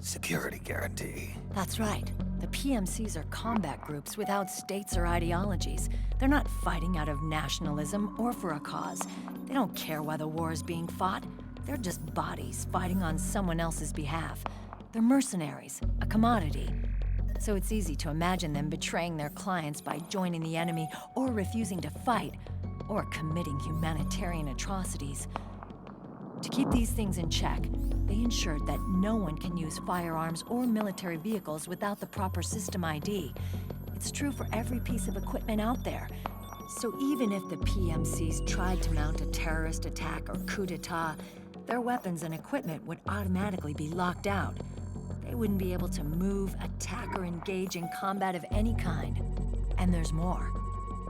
Security guarantee. That's right. The PMCs are combat groups without states or ideologies. They're not fighting out of nationalism or for a cause. They don't care why the war is being fought. They're just bodies fighting on someone else's behalf. They're mercenaries, a commodity. So it's easy to imagine them betraying their clients by joining the enemy or refusing to fight, or committing humanitarian atrocities. To keep these things in check, they ensured that no one can use firearms or military vehicles without the proper system ID. It's true for every piece of equipment out there. So even if the PMCs tried to mount a terrorist attack or coup d'etat, their weapons and equipment would automatically be locked out. They wouldn't be able to move, attack, or engage in combat of any kind. And there's more.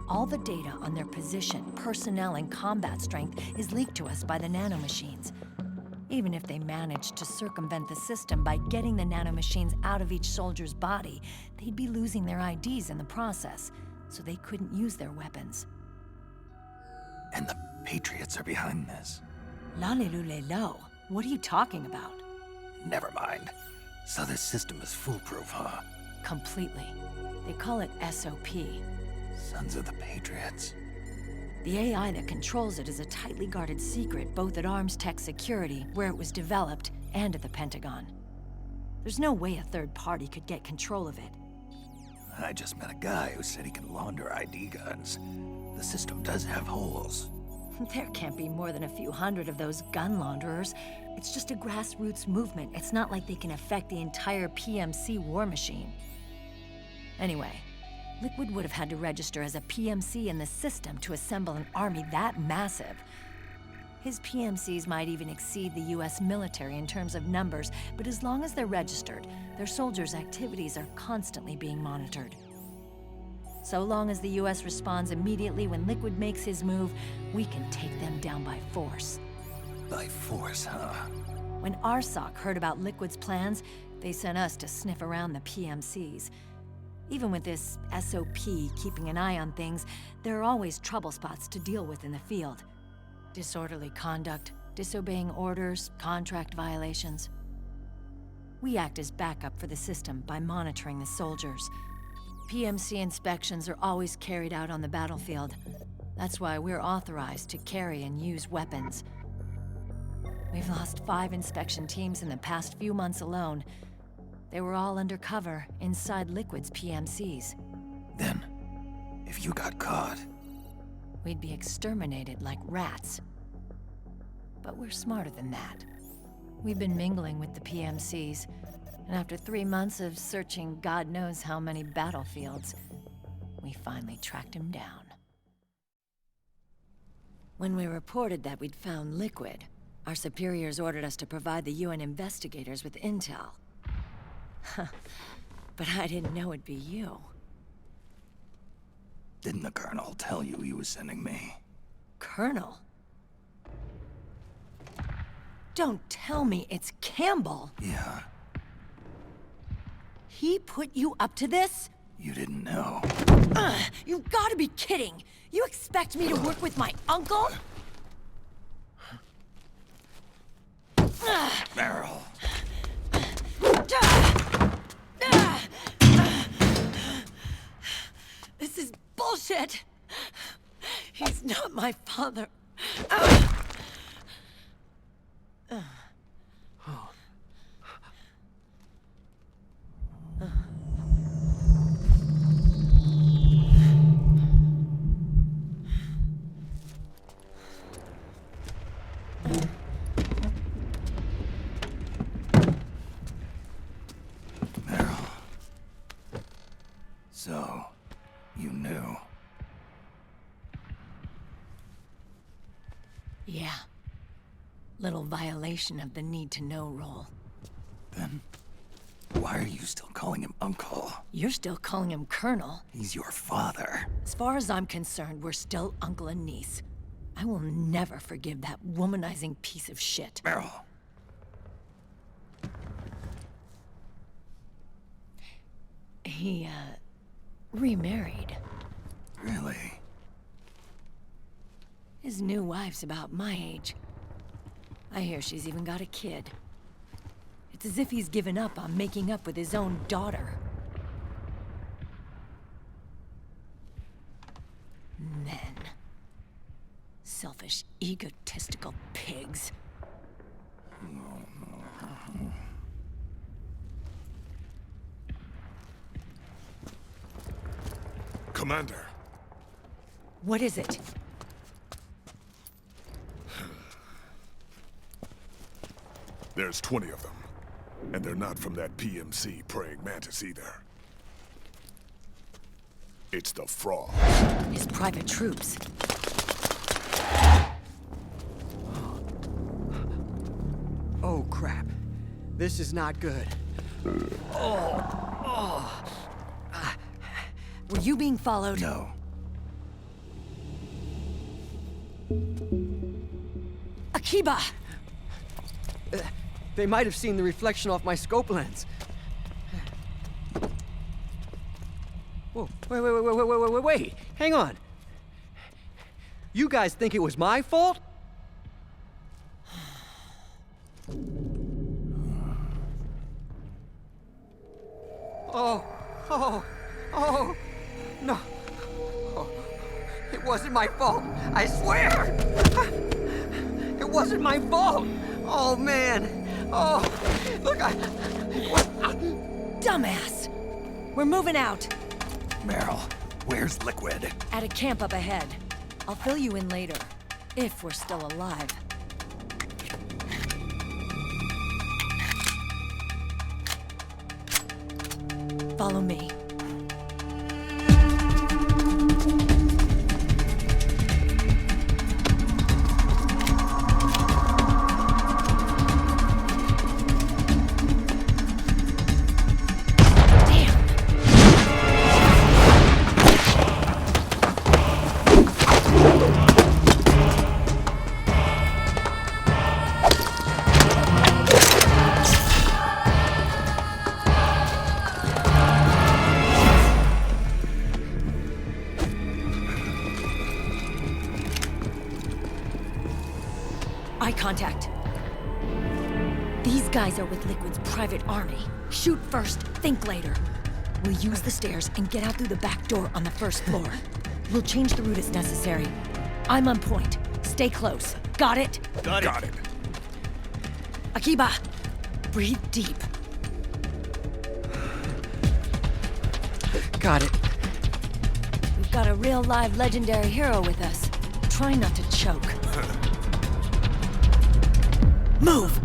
All the data on their position, personnel, and combat strength is leaked to us by the nanomachines. Even if they managed to circumvent the system by getting the nanomachines out of each soldier's body, they'd be losing their IDs in the process, so they couldn't use their weapons. And the Patriots are behind this. Lalilulelo. What are you talking about? Never mind. So this system is foolproof, huh? Completely. They call it SOP. Sons of the Patriots. The AI that controls it is a tightly guarded secret, both at Arms Tech Security, where it was developed, and at the Pentagon. There's no way a third party could get control of it. I just met a guy who said he can launder ID guns. The system does have holes. There can't be more than a few hundred of those gun launderers. It's just a grassroots movement. It's not like they can affect the entire PMC war machine. Anyway, Liquid would have had to register as a PMC in the system to assemble an army that massive. His PMCs might even exceed the US military in terms of numbers, but as long as they're registered, their soldiers' activities are constantly being monitored. So long as the US responds immediately when Liquid makes his move, we can take them down by force. By force, huh? When RSOC heard about Liquid's plans, they sent us to sniff around the PMCs. Even with this SOP keeping an eye on things, there are always trouble spots to deal with in the field. Disorderly conduct, disobeying orders, contract violations. We act as backup for the system by monitoring the soldiers. PMC inspections are always carried out on the battlefield. That's why we're authorized to carry and use weapons. We've lost 5 inspection teams in the past few months alone. They were all undercover inside Liquid's PMCs. Then, if you got caught... we'd be exterminated like rats. But we're smarter than that. We've been mingling with the PMCs, and after 3 months of searching God knows how many battlefields, we finally tracked him down. When we reported that we'd found Liquid, our superiors ordered us to provide the UN investigators with intel. But I didn't know it'd be you. Didn't the Colonel tell you he was sending me? Colonel? Don't tell me it's Campbell! Yeah. He put you up to this? You didn't know. You've gotta be kidding! You expect me to work with my uncle? Meryl. This is bullshit! He's not my father. Meryl. So, you knew. Yeah. Little violation of the need-to-know rule. Then, why are you still calling him Uncle? You're still calling him Colonel. He's your father. As far as I'm concerned, we're still uncle and niece. I will never forgive that womanizing piece of shit. Meryl. He, remarried. Really? His new wife's about my age. I hear she's even got a kid. It's as if he's given up on making up with his own daughter. Men. Selfish, egotistical pigs. Commander. What is it? There's 20 of them. And they're not from that PMC praying mantis either. It's the Frog. His private troops. Oh, crap. This is not good. Were you being followed? No. Akiba! They might have seen the reflection off my scope lens. Whoa, wait. Hang on. You guys think it was my fault? Oh, no. Oh, it wasn't my fault. I swear. It wasn't my fault. Oh, man. Oh, look, Dumbass! We're moving out. Meryl, where's Liquid? At a camp up ahead. I'll fill you in later. If we're still alive. Follow me. Eye contact. These guys are with Liquid's private army. Shoot first, think later. We'll use the stairs and get out through the back door on the first floor. We'll change the route as necessary. I'm on point. Stay close. Got it? Got it. Akiba, breathe deep. got it. We've got a real live legendary hero with us. Try not to choke. Move!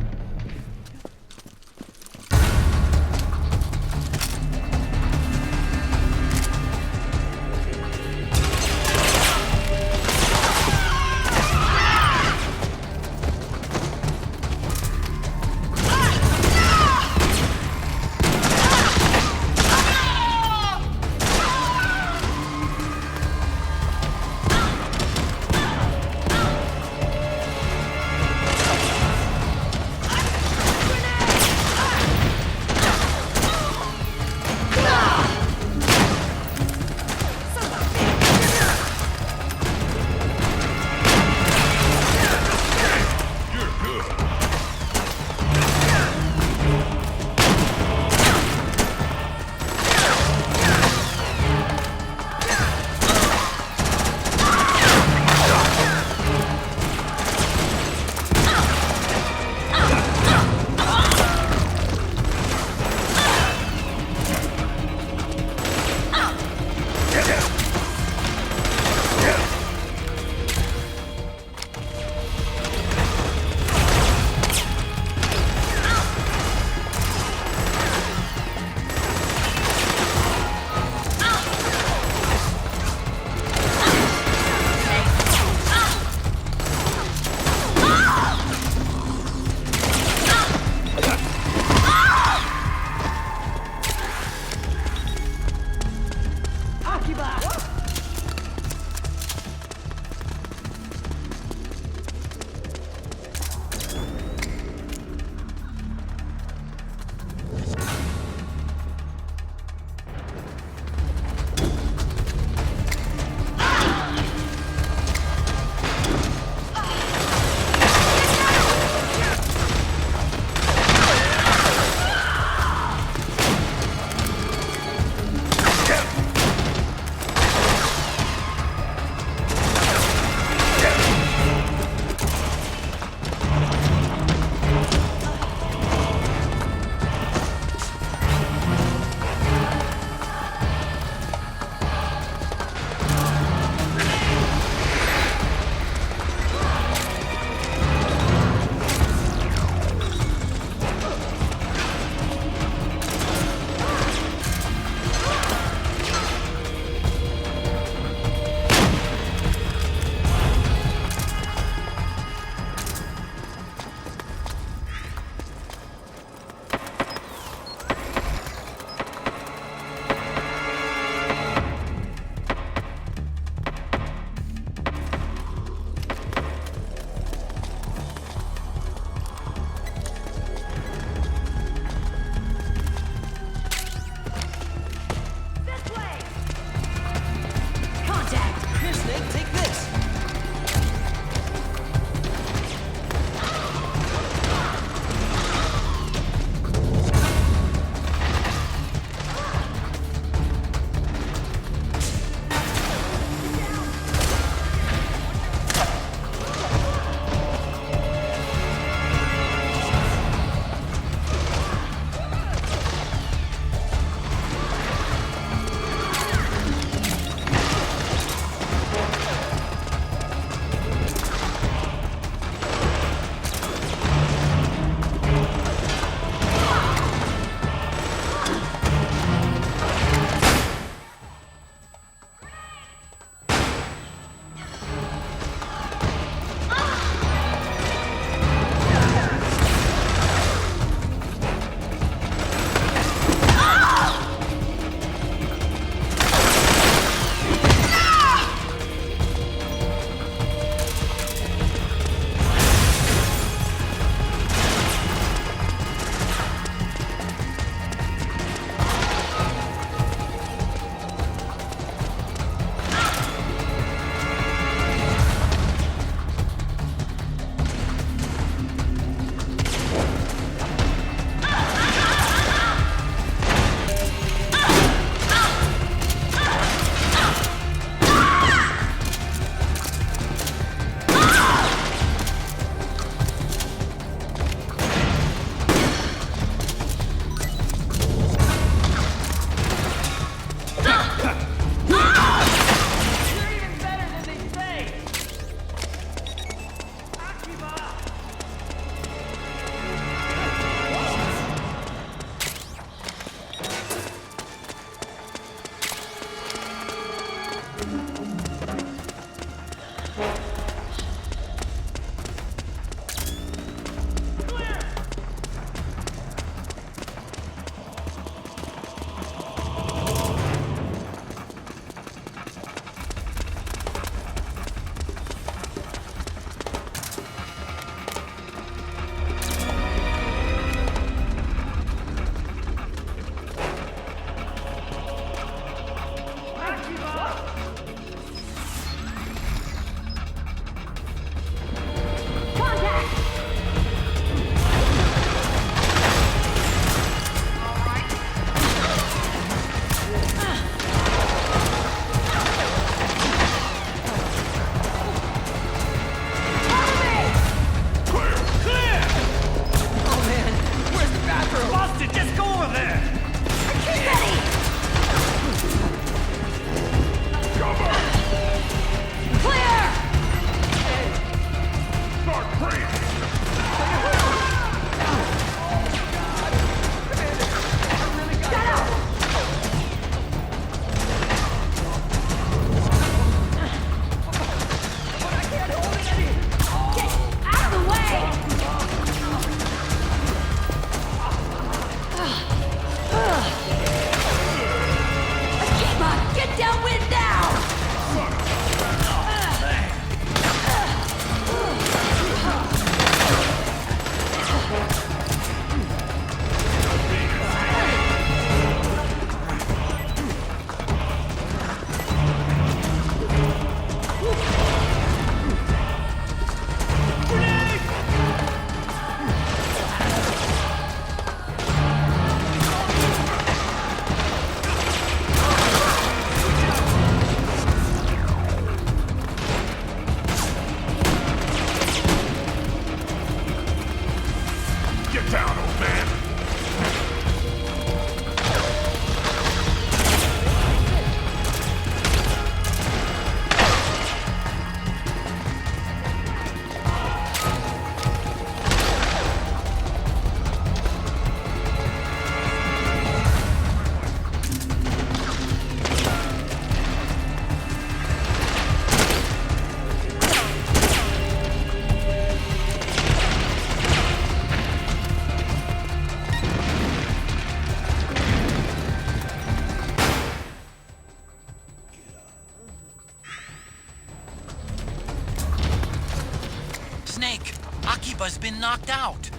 Downwind now! Get down, old man! Snake, Akiba's been knocked out.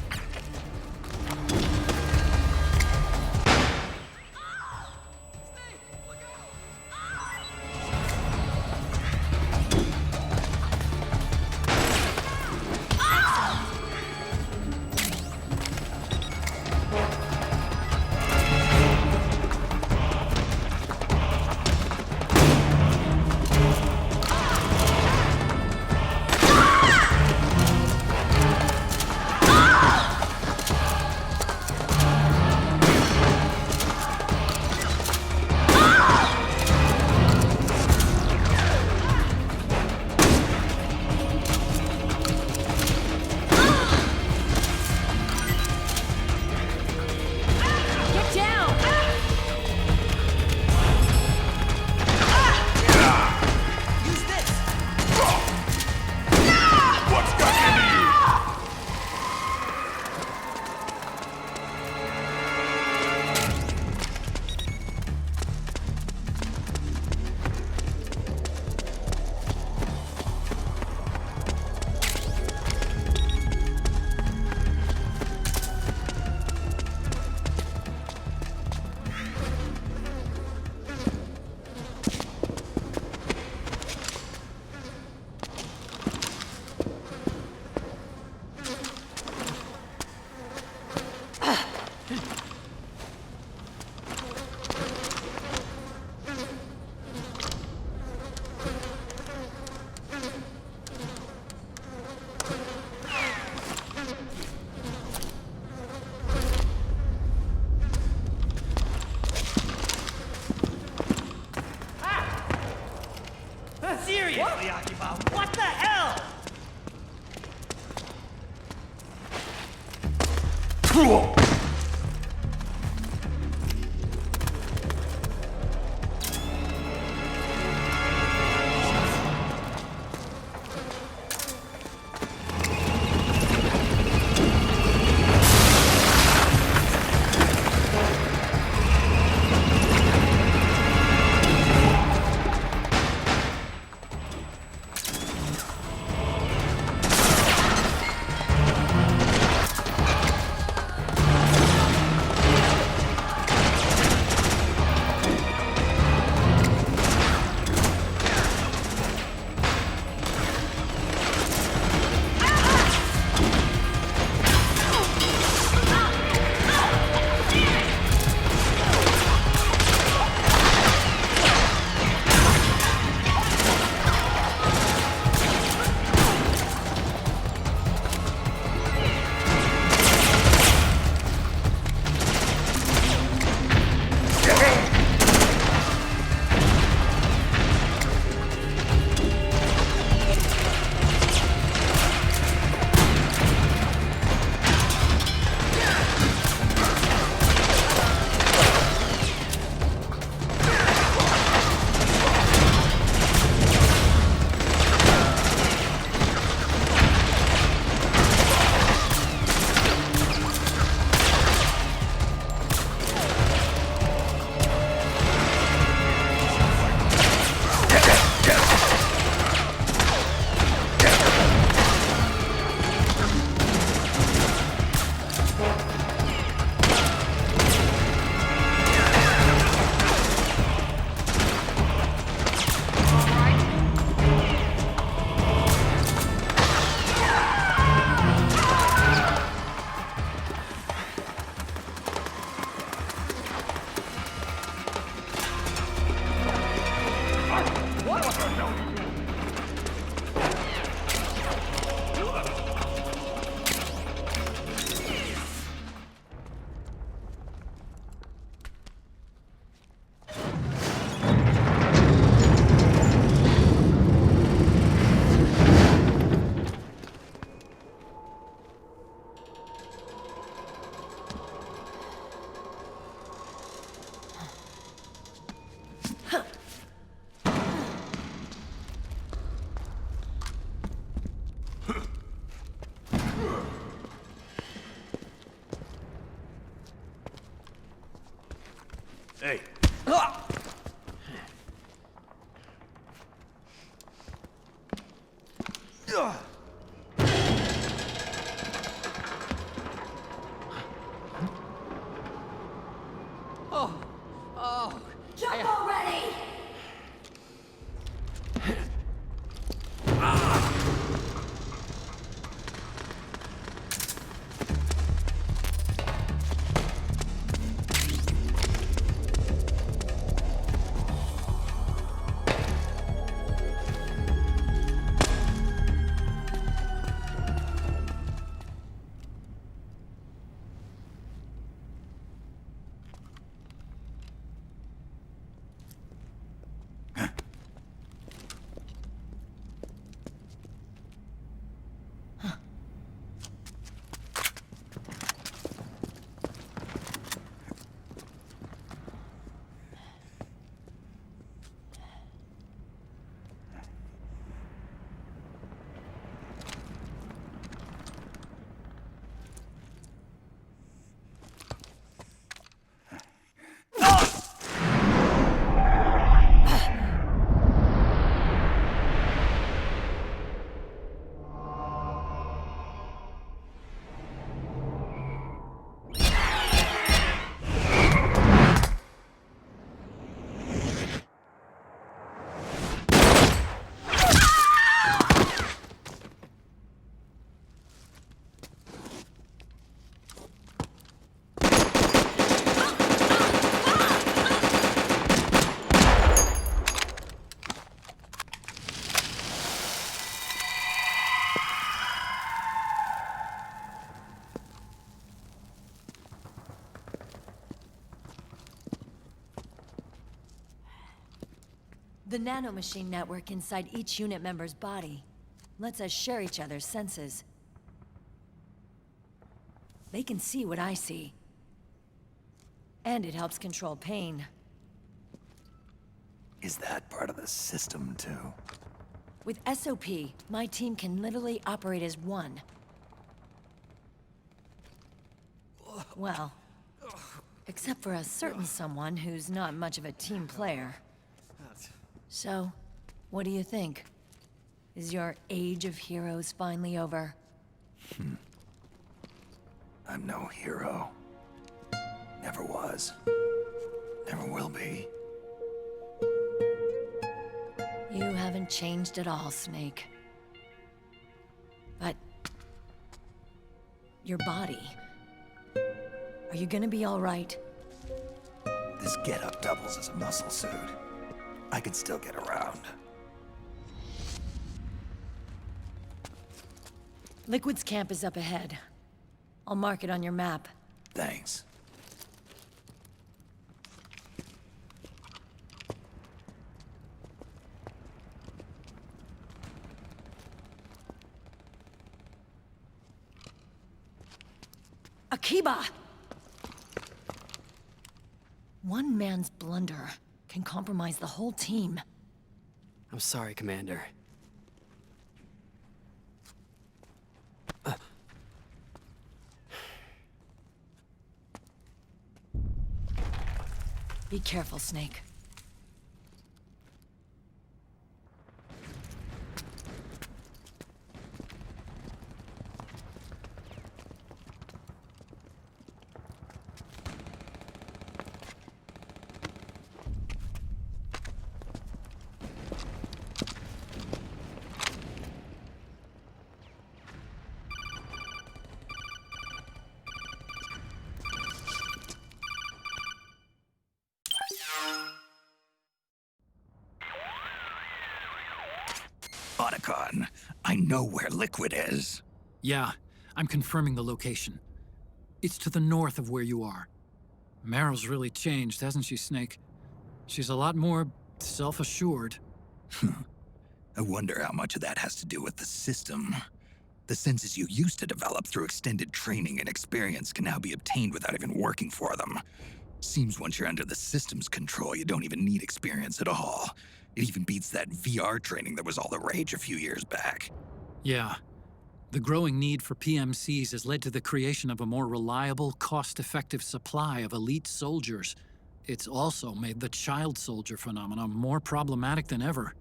Seriously, Akiba, what the hell? The nanomachine network inside each unit member's body lets us share each other's senses. They can see what I see. And it helps control pain. Is that part of the system, too? With SOP, my team can literally operate as one. Well, except for a certain someone who's not much of a team player. So, what do you think? Is your age of heroes finally over? I'm no hero. Never was. Never will be. You haven't changed at all, Snake. But... your body... are you gonna be all right? This getup doubles as a muscle suit. I can still get around. Liquid's camp is up ahead. I'll mark it on your map. Thanks. Akiba! One man's blunder can compromise the whole team. I'm sorry, Commander. Be careful, Snake. Otacon, I know where Liquid is. Yeah, I'm confirming the location. It's to the north of where you are. Meryl's really changed, hasn't she, Snake? She's a lot more self-assured. I wonder how much of that has to do with the system. The senses you used to develop through extended training and experience can now be obtained without even working for them. Seems once you're under the system's control, you don't even need experience at all. It even beats that VR training that was all the rage a few years back. Yeah. The growing need for PMCs has led to the creation of a more reliable, cost-effective supply of elite soldiers. It's also made the child soldier phenomenon more problematic than ever.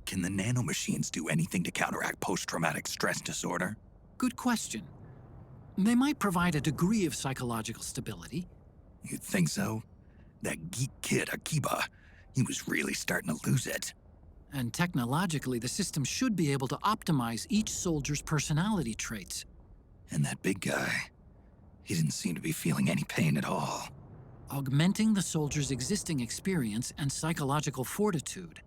Can the nanomachines do anything to counteract post-traumatic stress disorder? Good question. They might provide a degree of psychological stability. You'd think so? That geek kid, Akiba, he was really starting to lose it. And technologically, the system should be able to optimize each soldier's personality traits. And that big guy, he didn't seem to be feeling any pain at all. Augmenting the soldier's existing experience and psychological fortitude.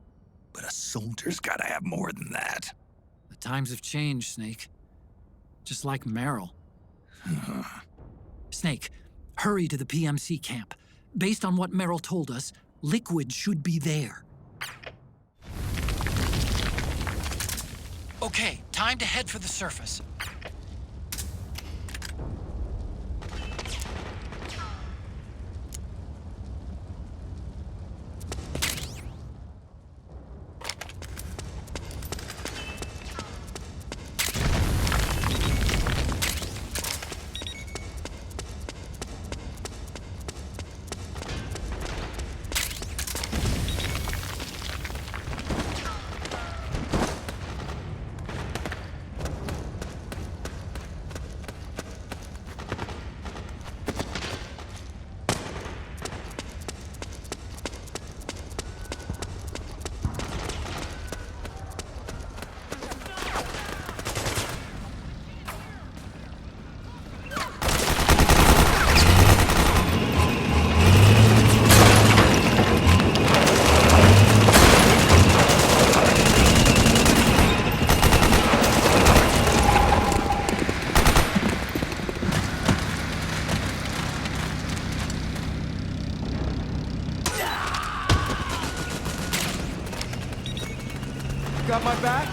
But a soldier's gotta have more than that. The times have changed, Snake. Just like Meryl. Snake, hurry to the PMC camp. Based on what Meryl told us, Liquid should be there. Okay, time to head for the surface. Got my back?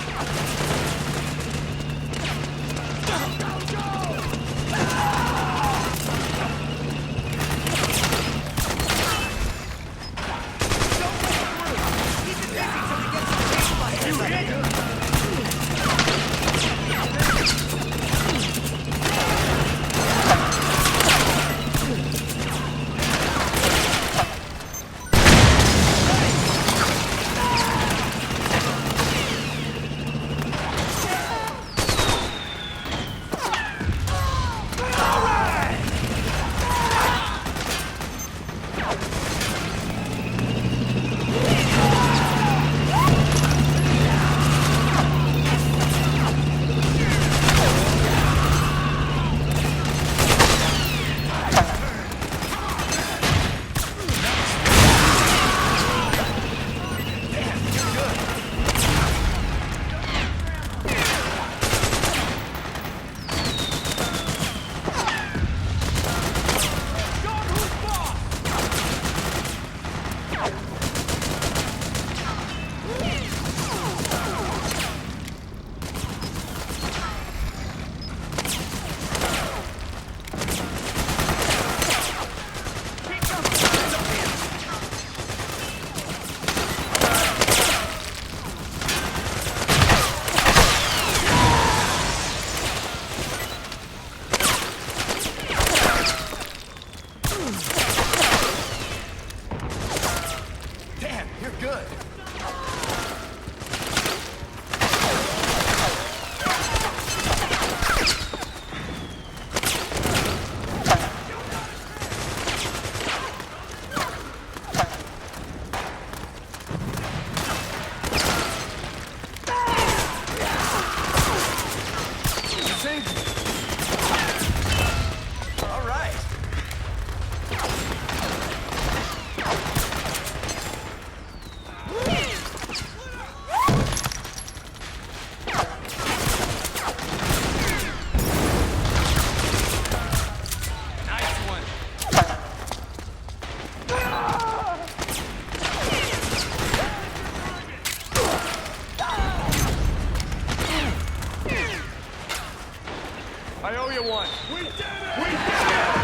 I owe you one. We did it! We did it!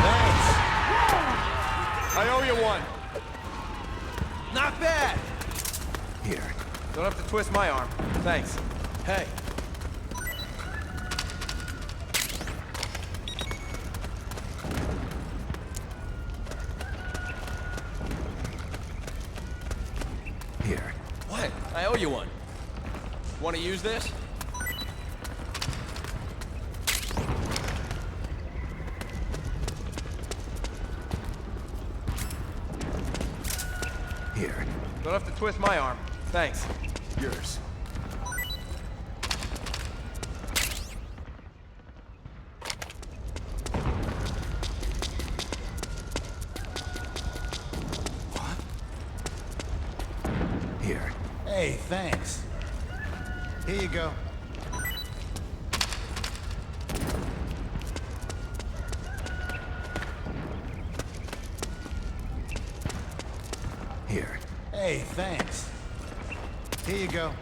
Thanks. I owe you one. Not bad. Here. Don't have to twist my arm. Thanks. Hey. Here. What? I owe you one. Want to use this? Here. Don't have to twist my arm. Thanks. Yours. What? Here. Hey, thanks. Here you go. Here. Hey, thanks. Here you go.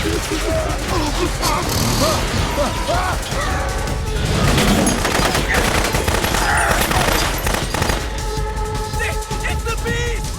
It's the beast!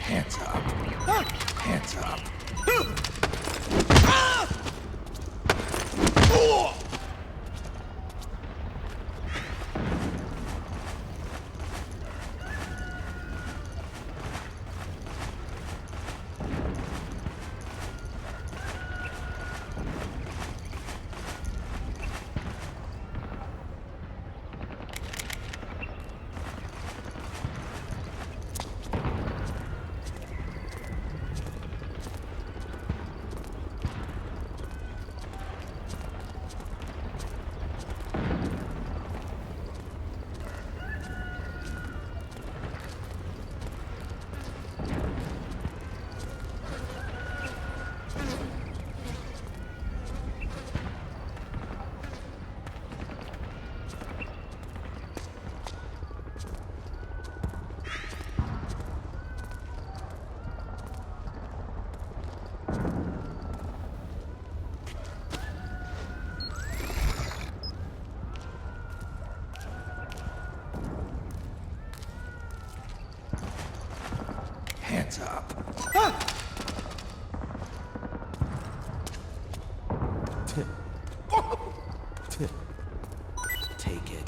Hands up. Hands up. Hands up. Take it.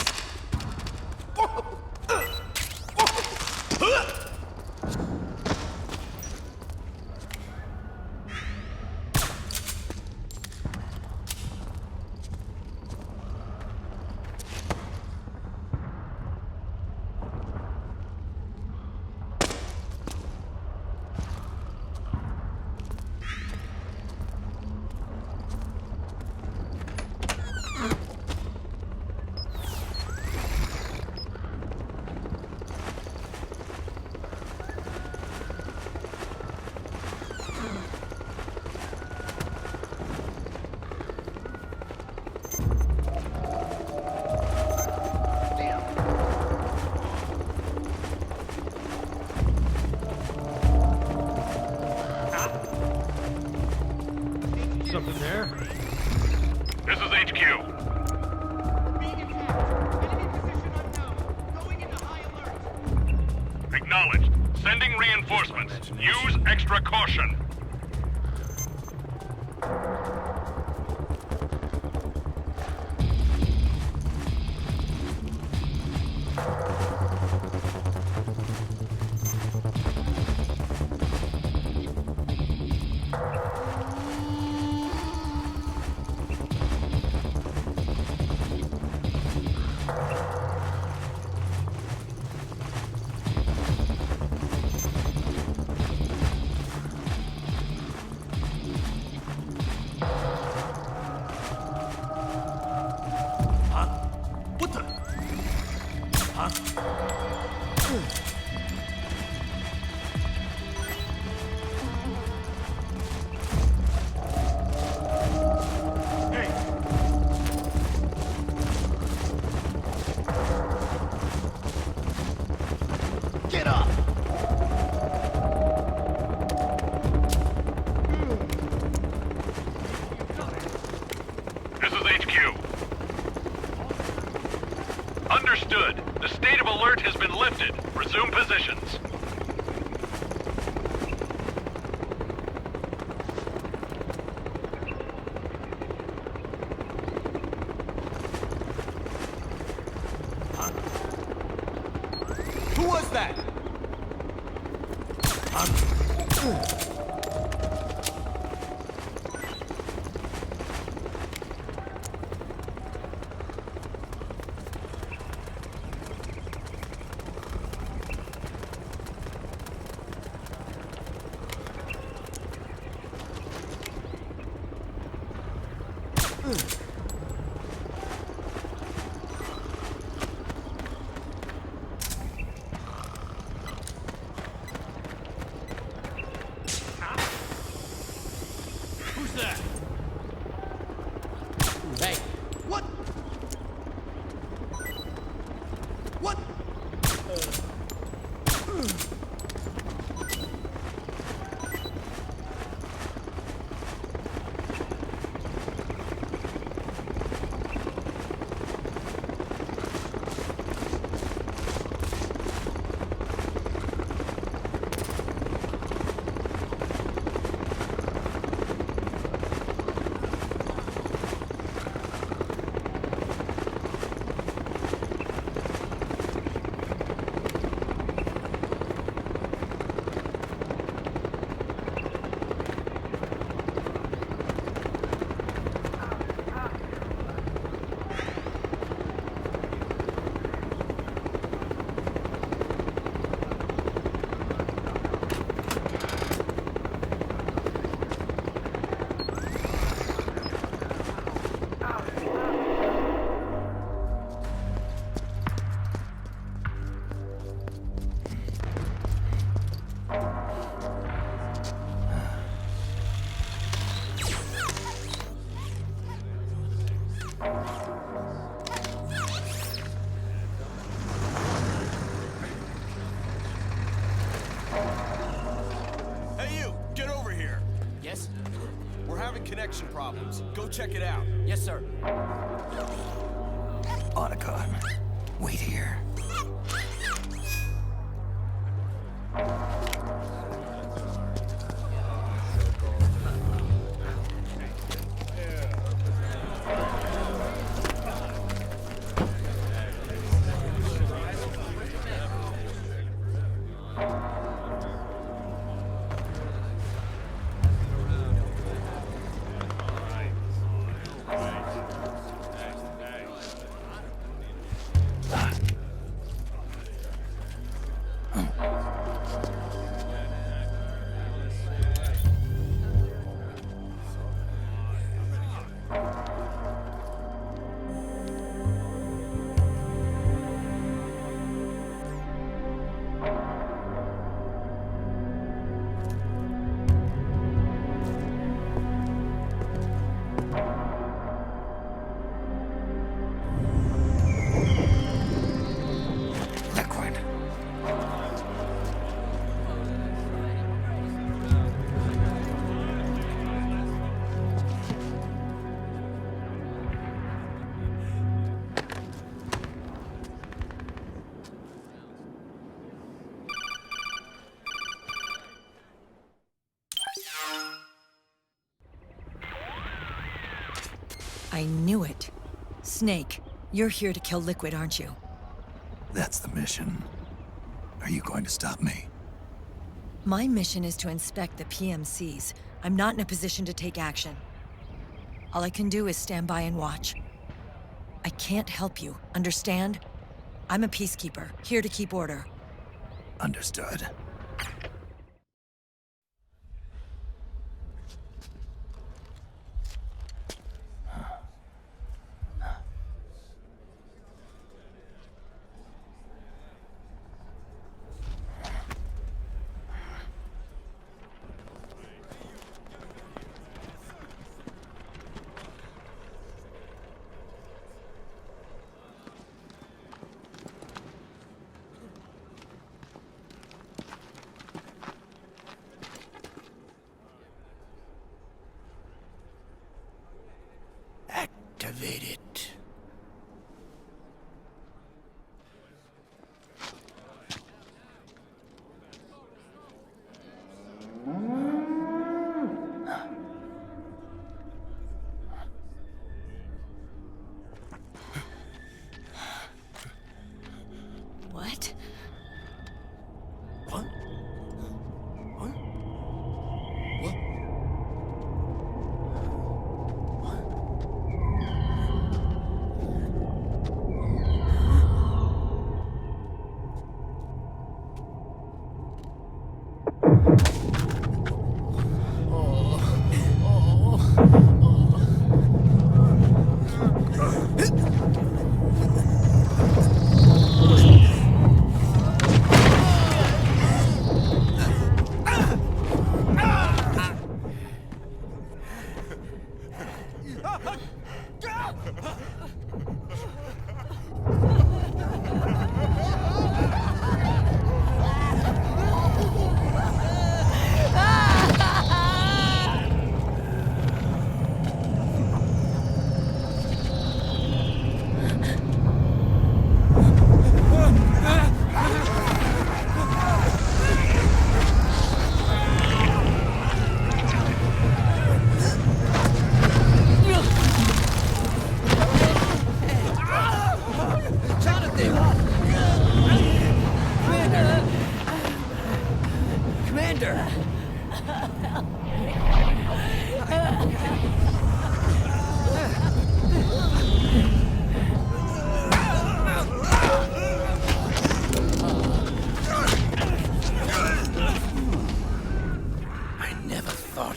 HQ. Acknowledged. Sending reinforcements. Use extra caution. Understood. The state of alert has been lifted. Resume positions. Who was that? Who's that? Hey, what? What? Yes? We're having connection problems. Go check it out. Yes, sir. Otacon, wait here. I knew it. Snake, you're here to kill Liquid, aren't you? That's the mission. Are you going to stop me? My mission is to inspect the PMCs. I'm not in a position to take action. All I can do is stand by and watch. I can't help you, understand? I'm a peacekeeper, here to keep order. Understood. Activate it. What? What? What? What?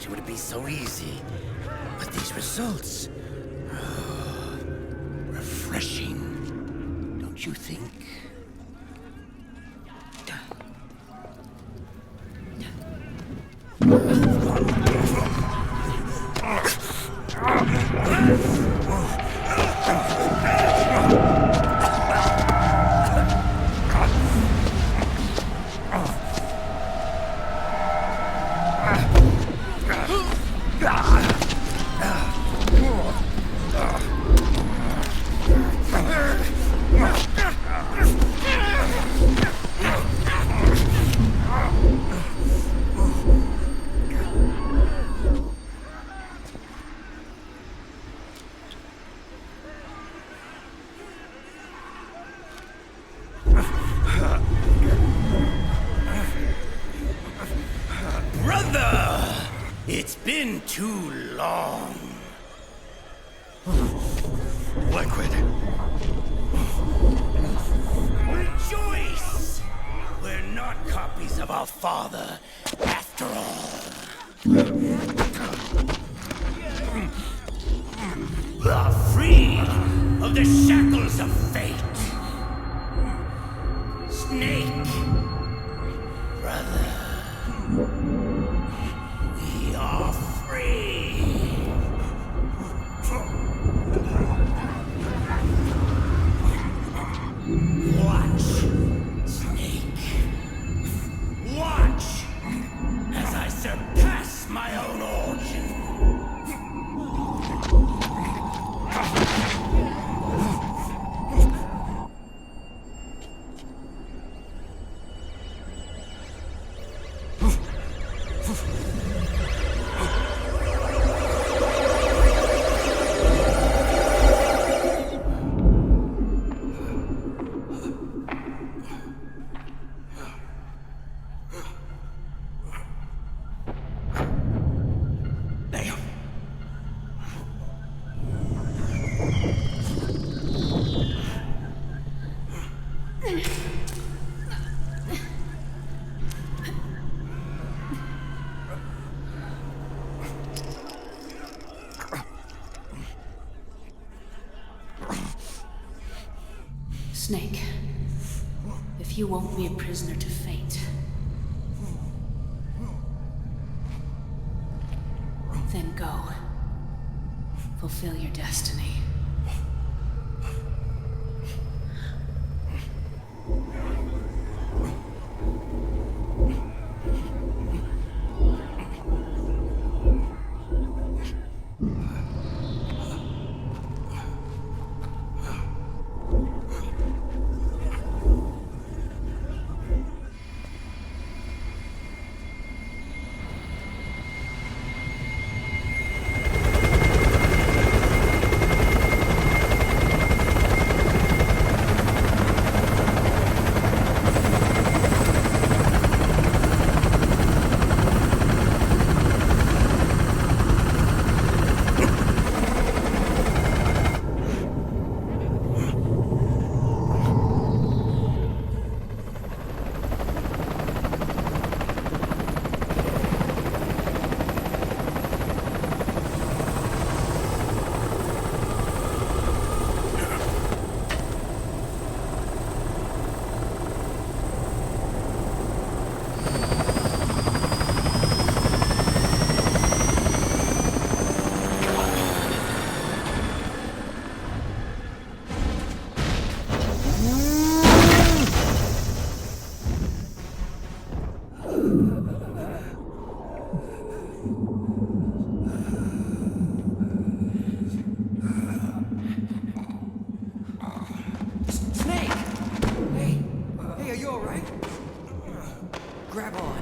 It would be so easy. But these results... refreshing. Don't you think? It's been too long. Liquid. Rejoice! We're not copies of our father, after all. We're free of the shackles of fate. Snake, brother. We are free! Watch, Snake. Watch as I surpass my own origin. Snake, if you won't be a prisoner to fate, then go. Fulfill your destiny. Hey, are you alright? Grab on.